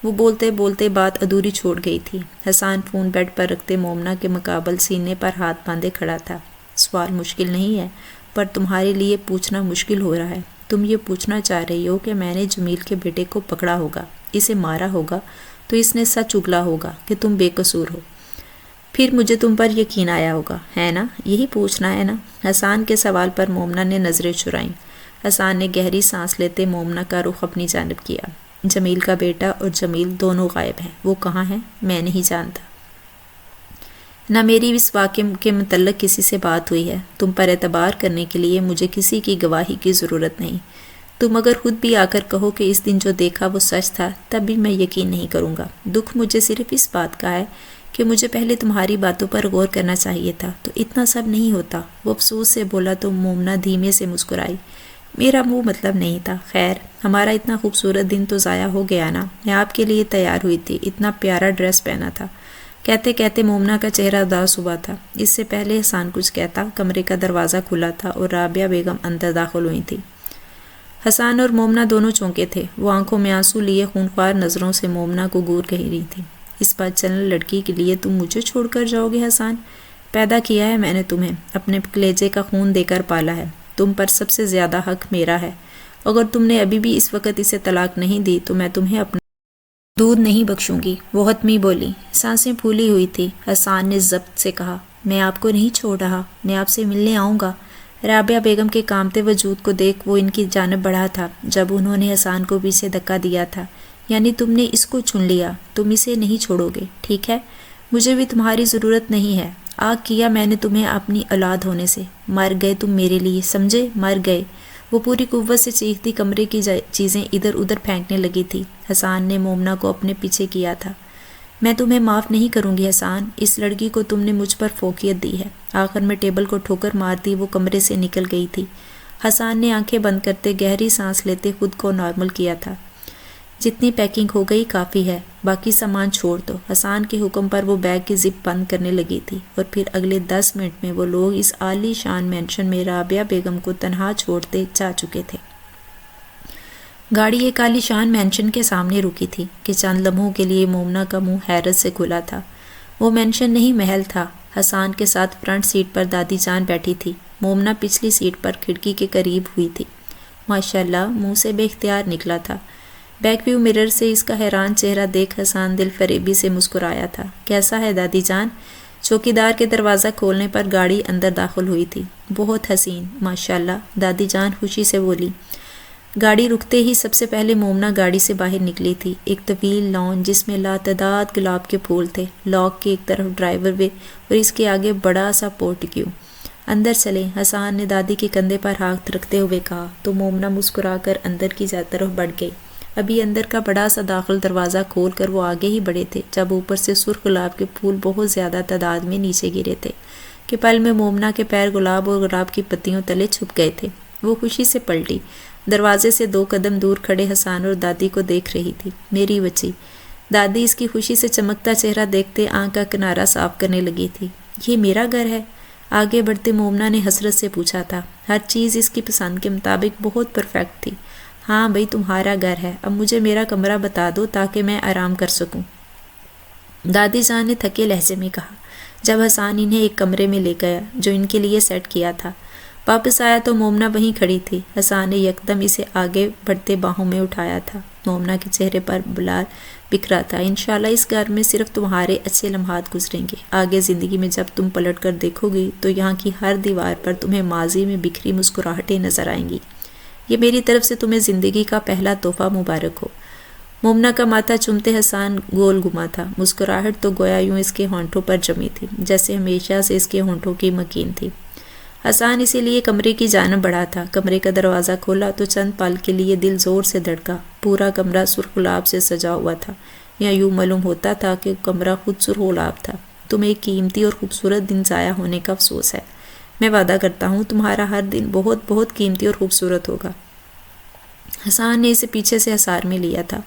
وہ بولتے بولتے بات ادھوری چھوڑ گئی تھی۔ حسان فون بیڈ پر رکھتے مومنہ کے مقابل سینے پر ہاتھ باندھے کھڑا تھا۔ سوال مشکل نہیں ہے، پر تمہارے لیے پوچھنا مشکل ہو رہا ہے۔ تم یہ پوچھنا چاہ رہی ہو کہ میں نے جمیل کے بیٹے کو پکڑا ہوگا، اسے مارا ہوگا تو اس نے سچ اگلا ہوگا کہ تم بے قصور ہو، پھر مجھے تم پر یقین آیا ہوگا، ہے نا؟ یہی پوچھنا ہے نا؟ حسان کے سوال پر مومنہ نے نظریں چرائیں۔ حسان نے گہری سانس لیتے مومنہ کا رخ اپنی جانب کیا۔ جمیل کا بیٹا اور جمیل دونوں غائب ہیں، وہ کہاں ہیں؟ میں نہیں جانتا، نہ میری اس واقعے کے متعلق کسی سے بات ہوئی ہے۔ تم پر اعتبار کرنے کے لیے مجھے کسی کی گواہی کی ضرورت نہیں۔ تم اگر خود بھی آ کر کہو کہ اس دن جو دیکھا وہ سچ تھا، تب بھی میں یقین نہیں کروں گا۔ دکھ مجھے صرف اس بات کا ہے کہ مجھے پہلے تمہاری باتوں پر غور کرنا چاہیے تھا، تو اتنا سب نہیں ہوتا۔ وہ افسوس سے بولا تو مومنہ دھیمے سے مسکرائی۔ میرا منہ مطلب نہیں تھا۔ خیر، ہمارا اتنا خوبصورت دن تو ضائع ہو گیا نا۔ میں آپ کے لیے تیار ہوئی تھی، اتنا پیارا ڈریس پہنا تھا۔ کہتے کہتے مومنہ کا چہرہ اداس ہوا تھا۔ اس سے پہلے حسان کچھ کہتا، کمرے کا دروازہ کھلا تھا اور رابعہ بیگم اندر داخل ہوئی تھی۔ حسان اور مومنہ دونوں چونکے تھے۔ وہ آنکھوں میں آنسو لیے خونخوار نظروں سے مومنہ کو گور کہہ رہی تھی۔ اس بات چلن لڑکی کے لیے تم مجھے چھوڑ کر جاؤ گے حسان؟ پیدا کیا ہے میں نے تمہیں، اپنے کلیجے کا خون دے کر پالا ہے، تم پر سب سے زیادہ حق میرا ہے۔ اگر تم نے ابھی بھی اس وقت اسے طلاق نہیں دی تو میں تمہیں اپنا دودھ نہیں بخشوں گی، وہ حتمی بولی۔ سانسیں پھولی ہوئی تھی۔ حسان نے ضبط سے کہا، میں آپ کو نہیں چھوڑ رہا، میں آپ سے ملنے آؤں گا۔ رابعہ بیگم کے کامتے وجود کو دیکھ وہ ان کی جانب بڑھا تھا جب انہوں نے حسان کو پیچھے دھکا دیا تھا۔ یعنی تم نے اس کو چن لیا، تم اسے نہیں چھوڑو گے، ٹھیک ہے؟ مجھے بھی تمہاری ضرورت نہیں ہے۔ آگ کیا میں نے تمہیں اپنی اولاد ہونے سے، مر گئے تم میرے لیے، سمجھے؟ مر گئے۔ وہ پوری قوت سے چیختی کمرے کی چیزیں ادھر ادھر پھینکنے لگی تھی۔ حسان نے مومنہ کو اپنے پیچھے کیا تھا۔ میں تمہیں معاف نہیں کروں گی حسان، اس لڑکی کو تم نے مجھ پر فوقیت دی ہے۔ آخر میں ٹیبل کو ٹھوکر مارتی وہ کمرے سے نکل گئی تھی۔ حسان نے آنکھیں بند کرتے گہری سانس لیتے خود کو نارمل کیا تھا۔ جتنی پیکنگ ہو گئی کافی ہے، باقی سامان چھوڑ دو۔ حسان کے حکم پر وہ بیگ کی زپ بند کرنے لگی تھی اور پھر اگلے 10 منٹ میں وہ لوگ اس عالی شان مینشن میں رابعہ بیگم کو تنہا چھوڑتے جا چکے تھے۔ گاڑی ایک عالی شان مینشن کے سامنے رکی تھی کہ چند لمحوں کے لیے مومنہ کا منہ حیرت سے کھلا تھا۔ وہ مینشن نہیں، محل تھا۔ حسان کے ساتھ فرنٹ سیٹ پر دادی جان بیٹھی تھی، مومنہ پچھلی سیٹ پر کھڑکی کے قریب ہوئی تھی۔ ماشاءاللہ، منہ سے بے اختیار نکلا تھا۔ بیک ویو مرر سے اس کا حیران چہرہ دیکھ حسان دل فریبی سے مسکرایا تھا۔ کیسا ہے دادی جان؟ چوکیدار کے دروازہ کھولنے پر گاڑی اندر داخل ہوئی تھی۔ بہت حسین، ماشاءاللہ، دادی جان خوشی سے بولی۔ گاڑی رکتے ہی سب سے پہلے مومنہ گاڑی سے باہر نکلی تھی۔ ایک طویل لان جس میں لاتعداد گلاب کے پھول تھے، لاک کی ایک طرف ڈرائیور وے اور اس کے آگے بڑا سا پورٹیکیو۔ اندر چلیں، حسان نے دادی کے کندھے پر ہاتھ رکھتے ہوئے کہا تو مومنہ مسکرا کر اندر کی طرف بڑھ گئی۔ ابھی اندر کا بڑا سا داخل دروازہ کھول کر وہ آگے ہی بڑھے تھے جب اوپر سے سرخ گلاب کے پھول بہت زیادہ تعداد میں نیچے گرے تھے کہ پل میں مومنہ کے پیر گلاب اور گلاب کی پتیوں تلے چھپ گئے تھے۔ وہ خوشی سے پلٹی، دروازے سے 2 قدم دور کھڑے حسان اور دادی کو دیکھ رہی تھی۔ میری بچی۔ دادی اس کی خوشی سے چمکتا چہرہ دیکھتے آنکھ کا کنارہ صاف کرنے لگی تھی۔ یہ میرا گھر ہے؟ آگے بڑھتے مومنہ نے حسرت سے پوچھا تھا۔ ہر چیز اس کی پسند کے مطابق بہت پرفیکٹ تھی۔ ہاں بھئی، تمہارا گھر ہے، اب مجھے میرا کمرہ بتا دو تاکہ میں آرام کر سکوں، دادی جان نے تھکے لہجے میں کہا جب حسان انہیں ایک کمرے میں لے گیا جو ان کے لیے سیٹ کیا تھا۔ واپس آیا تو مومنہ وہیں کھڑی تھی۔ حسان نے یکدم اسے آگے بڑھتے باہوں میں اٹھایا تھا۔ مومنہ کے چہرے پر بلال بکھرا تھا۔ انشاءاللہ اس گھر میں صرف تمہارے اچھے لمحات گزریں گے۔ آگے زندگی میں جب تم پلٹ کر دیکھو گی تو یہاں کی ہر دیوار پر تمہیں ماضی میں بکھری مسکراہٹیں نظر آئیں گی۔ یہ میری طرف سے تمہیں زندگی کا پہلا تحفہ مبارک ہو۔ مومنہ کا ماتھا چومتے حسان گول گھما تھا۔ مسکراہٹ تو گویا یوں اس کے ہونٹوں پر جمی تھی جیسے ہمیشہ سے اس کے ہونٹوں کی مکین تھی۔ حسان اسی لیے کمرے کی جانب بڑھا تھا۔ کمرے کا دروازہ کھولا تو چند پل کے لیے دل زور سے دھڑکا۔ پورا کمرہ سرخ گلاب سے سجا ہوا تھا، یا یوں معلوم ہوتا تھا کہ کمرہ خود سرخ گلاب تھا۔ تمہیں ایک قیمتی اور خوبصورت دن ضائع ہونے کا افسوس ہے۔ میں وعدہ کرتا ہوں تمہارا ہر دن بہت بہت قیمتی اور خوبصورت ہوگا۔ حسان نے اسے پیچھے سے حصار میں لیا تھا۔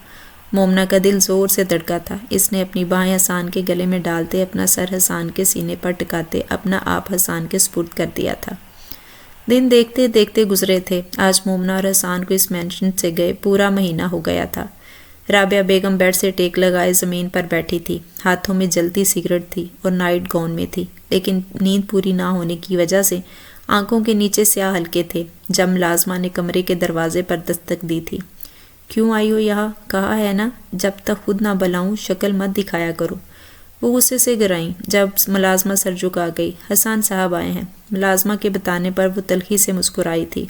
مومنہ کا دل زور سے دھڑکا تھا۔ اس نے اپنی باہیں حسان کے گلے میں ڈالتے، اپنا سر حسان کے سینے پر ٹکاتے اپنا آپ حسان کے سپرد کر دیا تھا۔ دن دیکھتے دیکھتے گزرے تھے۔ آج مومنہ اور حسان کو اس مینشن سے گئے پورا مہینہ ہو گیا تھا۔ رابعہ بیگم بیڈ سے ٹیک لگائے زمین پر بیٹھی تھی۔ ہاتھوں میں جلتی سگریٹ تھی اور نائٹ گاؤن میں تھی، لیکن نیند پوری نہ ہونے کی وجہ سے آنکھوں کے نیچے سیاہ ہلکے تھے۔ جب ملازمہ نے کمرے کے دروازے پر دستک دی تھی۔ کیوں آئی ہو یہاں؟ کہا ہے نا جب تک خود نہ بلاؤں شکل مت دکھایا کرو۔ وہ غصے سے گرائیں جب ملازمہ سر جھکا گئی۔ حسان صاحب آئے ہیں۔ ملازمہ کے بتانے پر وہ تلخی سے مسکرائی تھی۔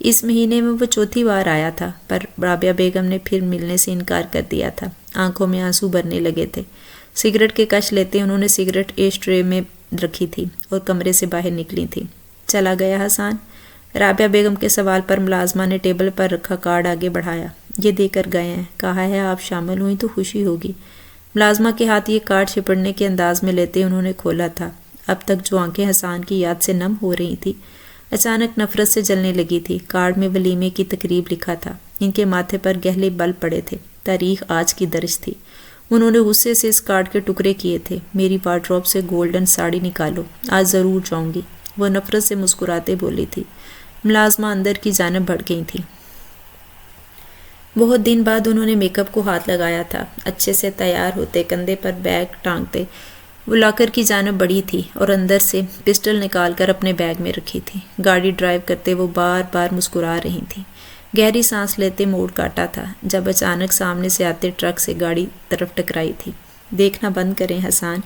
اس مہینے میں وہ 4تھی بار آیا تھا، پر رابعہ بیگم نے پھر ملنے سے انکار کر دیا تھا۔ آنکھوں میں آنسو بھرنے لگے تھے۔ سگریٹ کے کش لیتے انہوں نے سگریٹ ایش ٹرے میں رکھی تھی اور کمرے سے باہر نکلی تھی۔ چلا گیا حسان؟ رابعہ بیگم کے سوال پر ملازمہ نے ٹیبل پر رکھا کارڈ آگے بڑھایا۔ یہ دے کر گئے ہیں، کہا ہے آپ شامل ہوئیں تو خوشی ہوگی۔ ملازمہ کے ہاتھ یہ کارڈ چھپڑنے کے انداز میں لیتے انہوں نے کھولا تھا۔ اب تک جو آنکھیں حسان کی یاد سے نم ہو رہی تھی اچانک نفرت سے جلنے لگی تھی۔ کارڈ میں ولیمے کی تقریب لکھا تھا۔ ان کے ماتھے پر گہلے بل پڑے تھے۔ تاریخ آج کی درج تھی۔ انہوں نے غصے سے اس کارڈ کے ٹکڑے کیے تھے۔ میری وارڈروب سے گولڈن ساڑی نکالو، آج ضرور جاؤں گی، وہ نفرت سے مسکراتے بولی تھی۔ ملازمہ اندر کی جانب بڑھ گئی تھی۔ بہت دن بعد انہوں نے میک اپ کو ہاتھ لگایا تھا۔ اچھے سے تیار ہوتے، کندھے پر بیگ ٹانگتے وہ لاکر کی جانب بڑھی تھی اور اندر سے پسٹل نکال کر اپنے بیگ میں رکھی تھی۔ گاڑی ڈرائیو کرتے وہ بار بار مسکرا رہی تھی۔ گہری سانس لیتے موڑ کاٹا تھا جب اچانک سامنے سے آتے ٹرک سے گاڑی طرف ٹکرائی تھی۔ دیکھنا بند کریں حسان،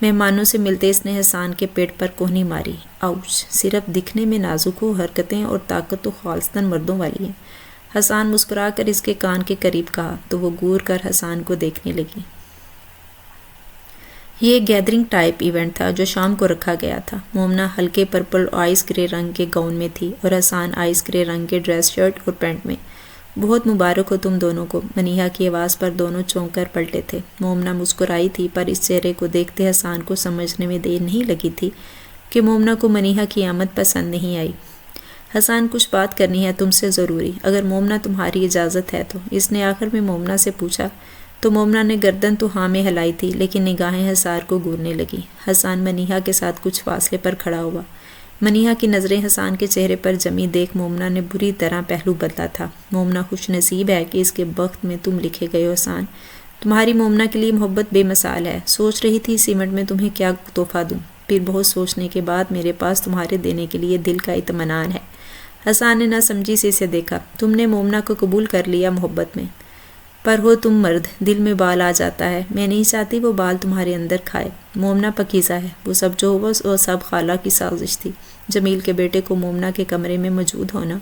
مہمانوں سے ملتے اس نے حسان کے پیٹ پر کوہنی ماری۔ آؤچ! صرف دکھنے میں نازک ہو، حرکتیں اور طاقت تو خالصتاً مردوں والی ہیں۔ حسان مسکرا کر اس کے کان کے قریب کہا تو وہ گور کر حسان کو دیکھنے لگی۔ یہ ایک گیدرنگ ٹائپ ایونٹ تھا جو شام کو رکھا گیا تھا۔ مومنہ ہلکے پرپل اور آئس گرے رنگ کے گاؤن میں تھی اور حسان آئس گرے رنگ کے ڈریس شرٹ اور پینٹ میں۔ بہت مبارک ہو تم دونوں کو، منیہا کی آواز پر دونوں چونک کر پلٹے تھے۔ مومنہ مسکرائی تھی، پر اس چہرے کو دیکھتے حسان کو سمجھنے میں دیر نہیں لگی تھی کہ مومنہ کو منیہا کی آمد پسند نہیں آئی۔ حسان، کچھ بات کرنی ہے تم سے ضروری، اگر مومنہ تمہاری اجازت ہے تو، اس نے آخر میں مومنہ سے پوچھا تو مومنہ نے گردن تو ہاں میں ہلائی تھی، لیکن نگاہیں حسار کو گورنے لگی۔ حسان منیہا کے ساتھ کچھ فاصلے پر کھڑا ہوا۔ منیہا کی نظریں حسان کے چہرے پر جمی دیکھ مومنہ نے بری طرح پہلو بدلا تھا۔ مومنہ خوش نصیب ہے کہ اس کے بخت میں تم لکھے گئے ہو حسان، تمہاری مومنہ کے لیے محبت بے مثال ہے۔ سوچ رہی تھی اس ایونٹ میں تمہیں کیا تحفہ دوں، پھر بہت سوچنے کے بعد میرے پاس تمہارے دینے کے لیے دل کا اطمینان ہے۔ حسان نے ناسمجھی سے اسے دیکھا۔ تم نے مومنہ کو قبول کر لیا محبت میں، پر ہو تم مرد، دل میں بال آ جاتا ہے، میں نہیں چاہتی وہ بال تمہارے اندر کھائے۔ مومنہ پاکیزہ ہے، وہ سب جو ہوا وہ سب خالہ کی سازش تھی۔ جمیل کے بیٹے کو مومنہ کے کمرے میں موجود ہونا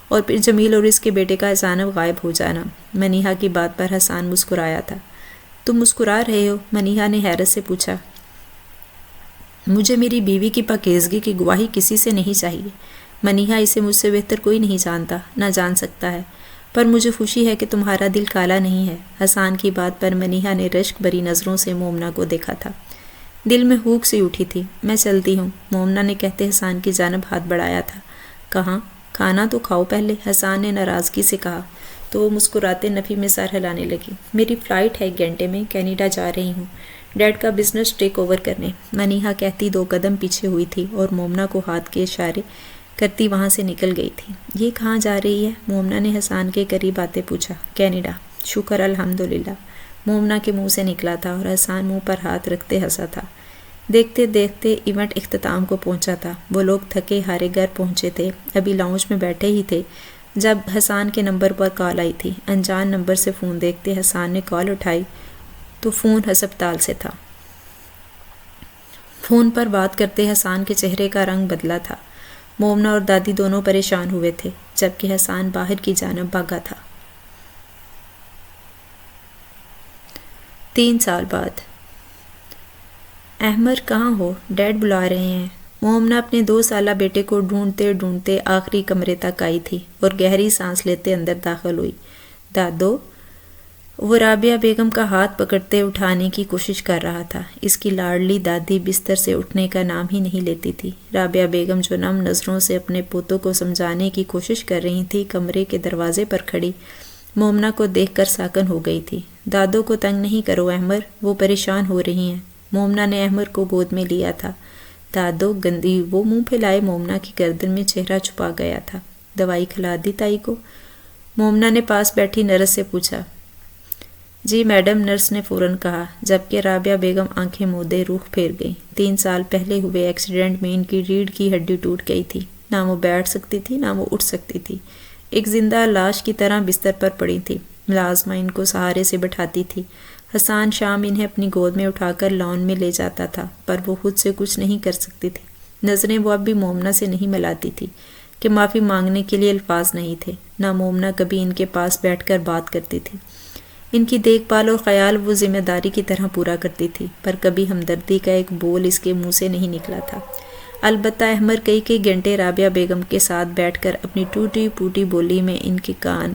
اور پھر جمیل اور اس کے بیٹے کا اچانک غائب ہو جانا۔ منیہا کی بات پر حسان مسکرایا تھا۔ تم مسکرا رہے ہو؟ منیہا نے حیرت سے پوچھا۔ مجھے میری بیوی کی پاکیزگی کی گواہی کسی سے نہیں چاہیے۔ منیہا، اسے مجھ سے بہتر کوئی نہیں جانتا، نہ جان سکتا ہے، پر مجھے خوشی ہے کہ تمہارا دل کالا نہیں ہے۔ حسان کی بات پر منیہا نے رشک بری نظروں سے مومنہ کو دیکھا تھا۔ دل میں ہوک سی اٹھی تھی۔ میں چلتی ہوں، مومنہ نے کہتے حسان کی جانب ہاتھ بڑھایا تھا۔ کہاں؟ کھانا تو کھاؤ پہلے، حسان نے ناراضگی سے کہا تو وہ مسکراتے نفی میں سر ہلانے لگی۔ میری فلائٹ ہے 1 گھنٹے میں، کینیڈا جا رہی ہوں ڈیڈ کا بزنس ٹیک اوور کرنے۔ منیہا کہتی 2 قدم پیچھے ہوئی تھی اور مومنہ کو ہاتھ کے اشارے کرتی وہاں سے نکل گئی تھی۔ یہ کہاں جا رہی ہے؟ مومنہ نے حسان کے قریب آتے پوچھا۔ کینیڈا۔ شکر الحمدللہ، مومنہ کے منہ سے نکلا تھا اور حسان منہ پر ہاتھ رکھتے ہنسا تھا۔ دیکھتے دیکھتے ایونٹ اختتام کو پہنچا تھا۔ وہ لوگ تھکے ہارے گھر پہنچے تھے، ابھی لاؤنج میں بیٹھے ہی تھے جب حسان کے نمبر پر کال آئی تھی۔ انجان نمبر سے فون دیکھتے حسان نے کال اٹھائی تو فون ہسپتال سے تھا۔ فون پر بات کرتے حسان کے چہرے کا رنگ بدلا تھا۔ مومنہ اور دادی دونوں پریشان ہوئے تھے، جبکہ حسان باہر کی جانب بھاگا تھا۔ 3 سال بعد۔ احمر کہاں ہو؟ ڈیڈ بلا رہے ہیں۔ مومنہ اپنے 2 سالہ بیٹے کو ڈھونڈتے ڈھونڈتے آخری کمرے تک آئی تھی اور گہری سانس لیتے اندر داخل ہوئی۔ دادو! وہ رابعہ بیگم کا ہاتھ پکڑتے اٹھانے کی کوشش کر رہا تھا۔ اس کی لاڈلی دادی بستر سے اٹھنے کا نام ہی نہیں لیتی تھی۔ رابعہ بیگم جو نم نظروں سے اپنے پوتوں کو سمجھانے کی کوشش کر رہی تھی، کمرے کے دروازے پر کھڑی مومنہ کو دیکھ کر ساکن ہو گئی تھی۔ دادو کو تنگ نہیں کرو احمر، وہ پریشان ہو رہی ہیں۔ مومنہ نے احمر کو گود میں لیا تھا۔ دادو گندی، وہ منہ پھیلائے مومنہ کی گردن میں چہرہ چھپا گیا تھا۔ دوائی کھلا دی تائی کو؟ مومنہ نے پاس بیٹھی نرس سے پوچھا۔ جی میڈم، نرس نے فوراً کہا، جبکہ رابعہ بیگم آنکھیں مودے رخ پھیر گئی۔ 3 سال پہلے ہوئے ایکسیڈنٹ میں ان کی ریڑھ کی ہڈی ٹوٹ گئی تھی، نہ وہ بیٹھ سکتی تھی نہ وہ اٹھ سکتی تھی، ایک زندہ لاش کی طرح بستر پر پڑی تھی۔ ملازمہ ان کو سہارے سے بٹھاتی تھی۔ حسان شام انہیں اپنی گود میں اٹھا کر لان میں لے جاتا تھا، پر وہ خود سے کچھ نہیں کر سکتی تھی۔ نظریں وہ اب بھی مومنہ سے نہیں ملاتی تھی کہ معافی مانگنے کے لیے الفاظ نہیں تھے، نہ مومنہ کبھی ان کے پاس بیٹھ کر بات کرتی تھی۔ ان کی دیکھ بھال اور خیال وہ ذمہ داری کی طرح پورا کرتی تھی، پر کبھی ہمدردی کا ایک بول اس کے منہ سے نہیں نکلا تھا۔ البتہ احمر کئی گھنٹے رابعہ بیگم کے ساتھ بیٹھ کر اپنی ٹوٹی پھوٹی بولی میں ان کے کان